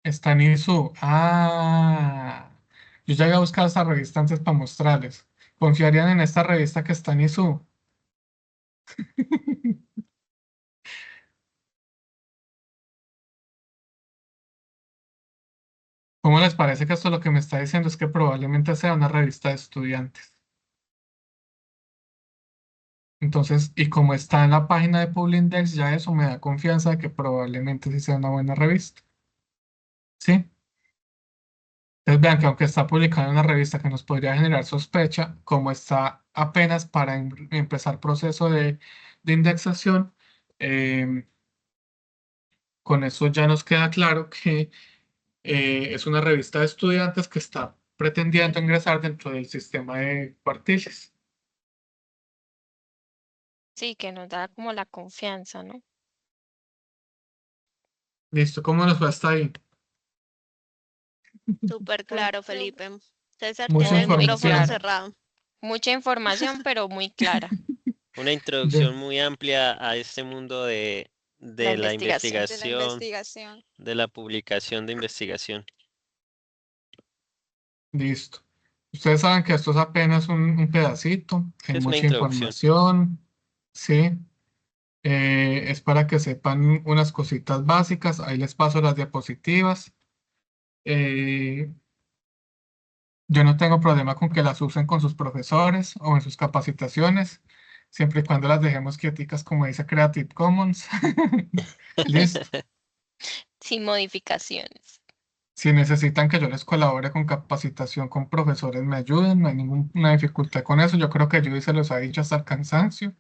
Está en ISU. Ah, yo ya había buscado esta revista antes para mostrarles. ¿Confiarían en esta revista que está en ISU? ¿Cómo les parece que esto lo que me está diciendo es que probablemente sea una revista de estudiantes? Entonces, y como está en la página de Publindex, ya eso me da confianza de que probablemente sí sea una buena revista. ¿Sí? Entonces vean que aunque está publicada en una revista que nos podría generar sospecha, como está apenas para empezar proceso de indexación, eh, con eso ya nos queda claro que es una revista de estudiantes que está pretendiendo ingresar dentro del sistema de cuartiles. Sí, que nos da como la confianza, ¿no? Listo, ¿cómo nos va hasta ahí? Súper claro, Felipe. César Mucha tiene el Todo muy micrófono información. claro. cerrado. Mucha información, pero muy clara. Una introducción muy amplia a este mundo de la investigación. De la investigación, investigación. de la publicación de investigación. Listo. Ustedes saben que esto es apenas un pedacito, hay Es una mucha introducción. información, ¿sí? Es para que sepan unas cositas básicas. Ahí les paso las diapositivas. Yo no tengo problema con que las usen con sus profesores o en sus capacitaciones, siempre y cuando las dejemos quieticas, como dice Creative Commons. Listo. Sin modificaciones. Si necesitan que yo les colabore con capacitación con profesores, me ayuden, no hay ninguna dificultad con eso. Yo creo que Judy se los ha dicho hasta el cansancio.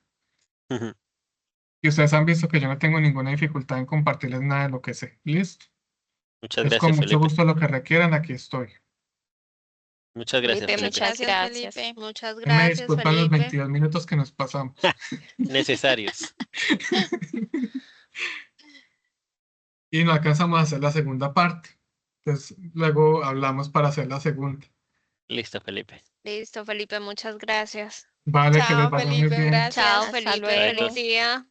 Y ustedes han visto que yo no tengo ninguna dificultad en compartirles nada de lo que sé. Listo. Muchas Es con gracias, mucho Felipe. gusto lo que requieran, aquí estoy. Muchas gracias, Felipe, Felipe. muchas gracias. Felipe. Muchas Me gracias, disculpan los Felipe. 22 minutos que nos pasamos. Necesarios. Y no alcanzamos a hacer la segunda parte. Entonces, luego hablamos para hacer la segunda. Listo, Felipe. Listo, Felipe, muchas gracias. Vale, que les Chao, vaya muy Felipe, bien. gracias. Chao, Hasta Felipe. luego. Feliz día.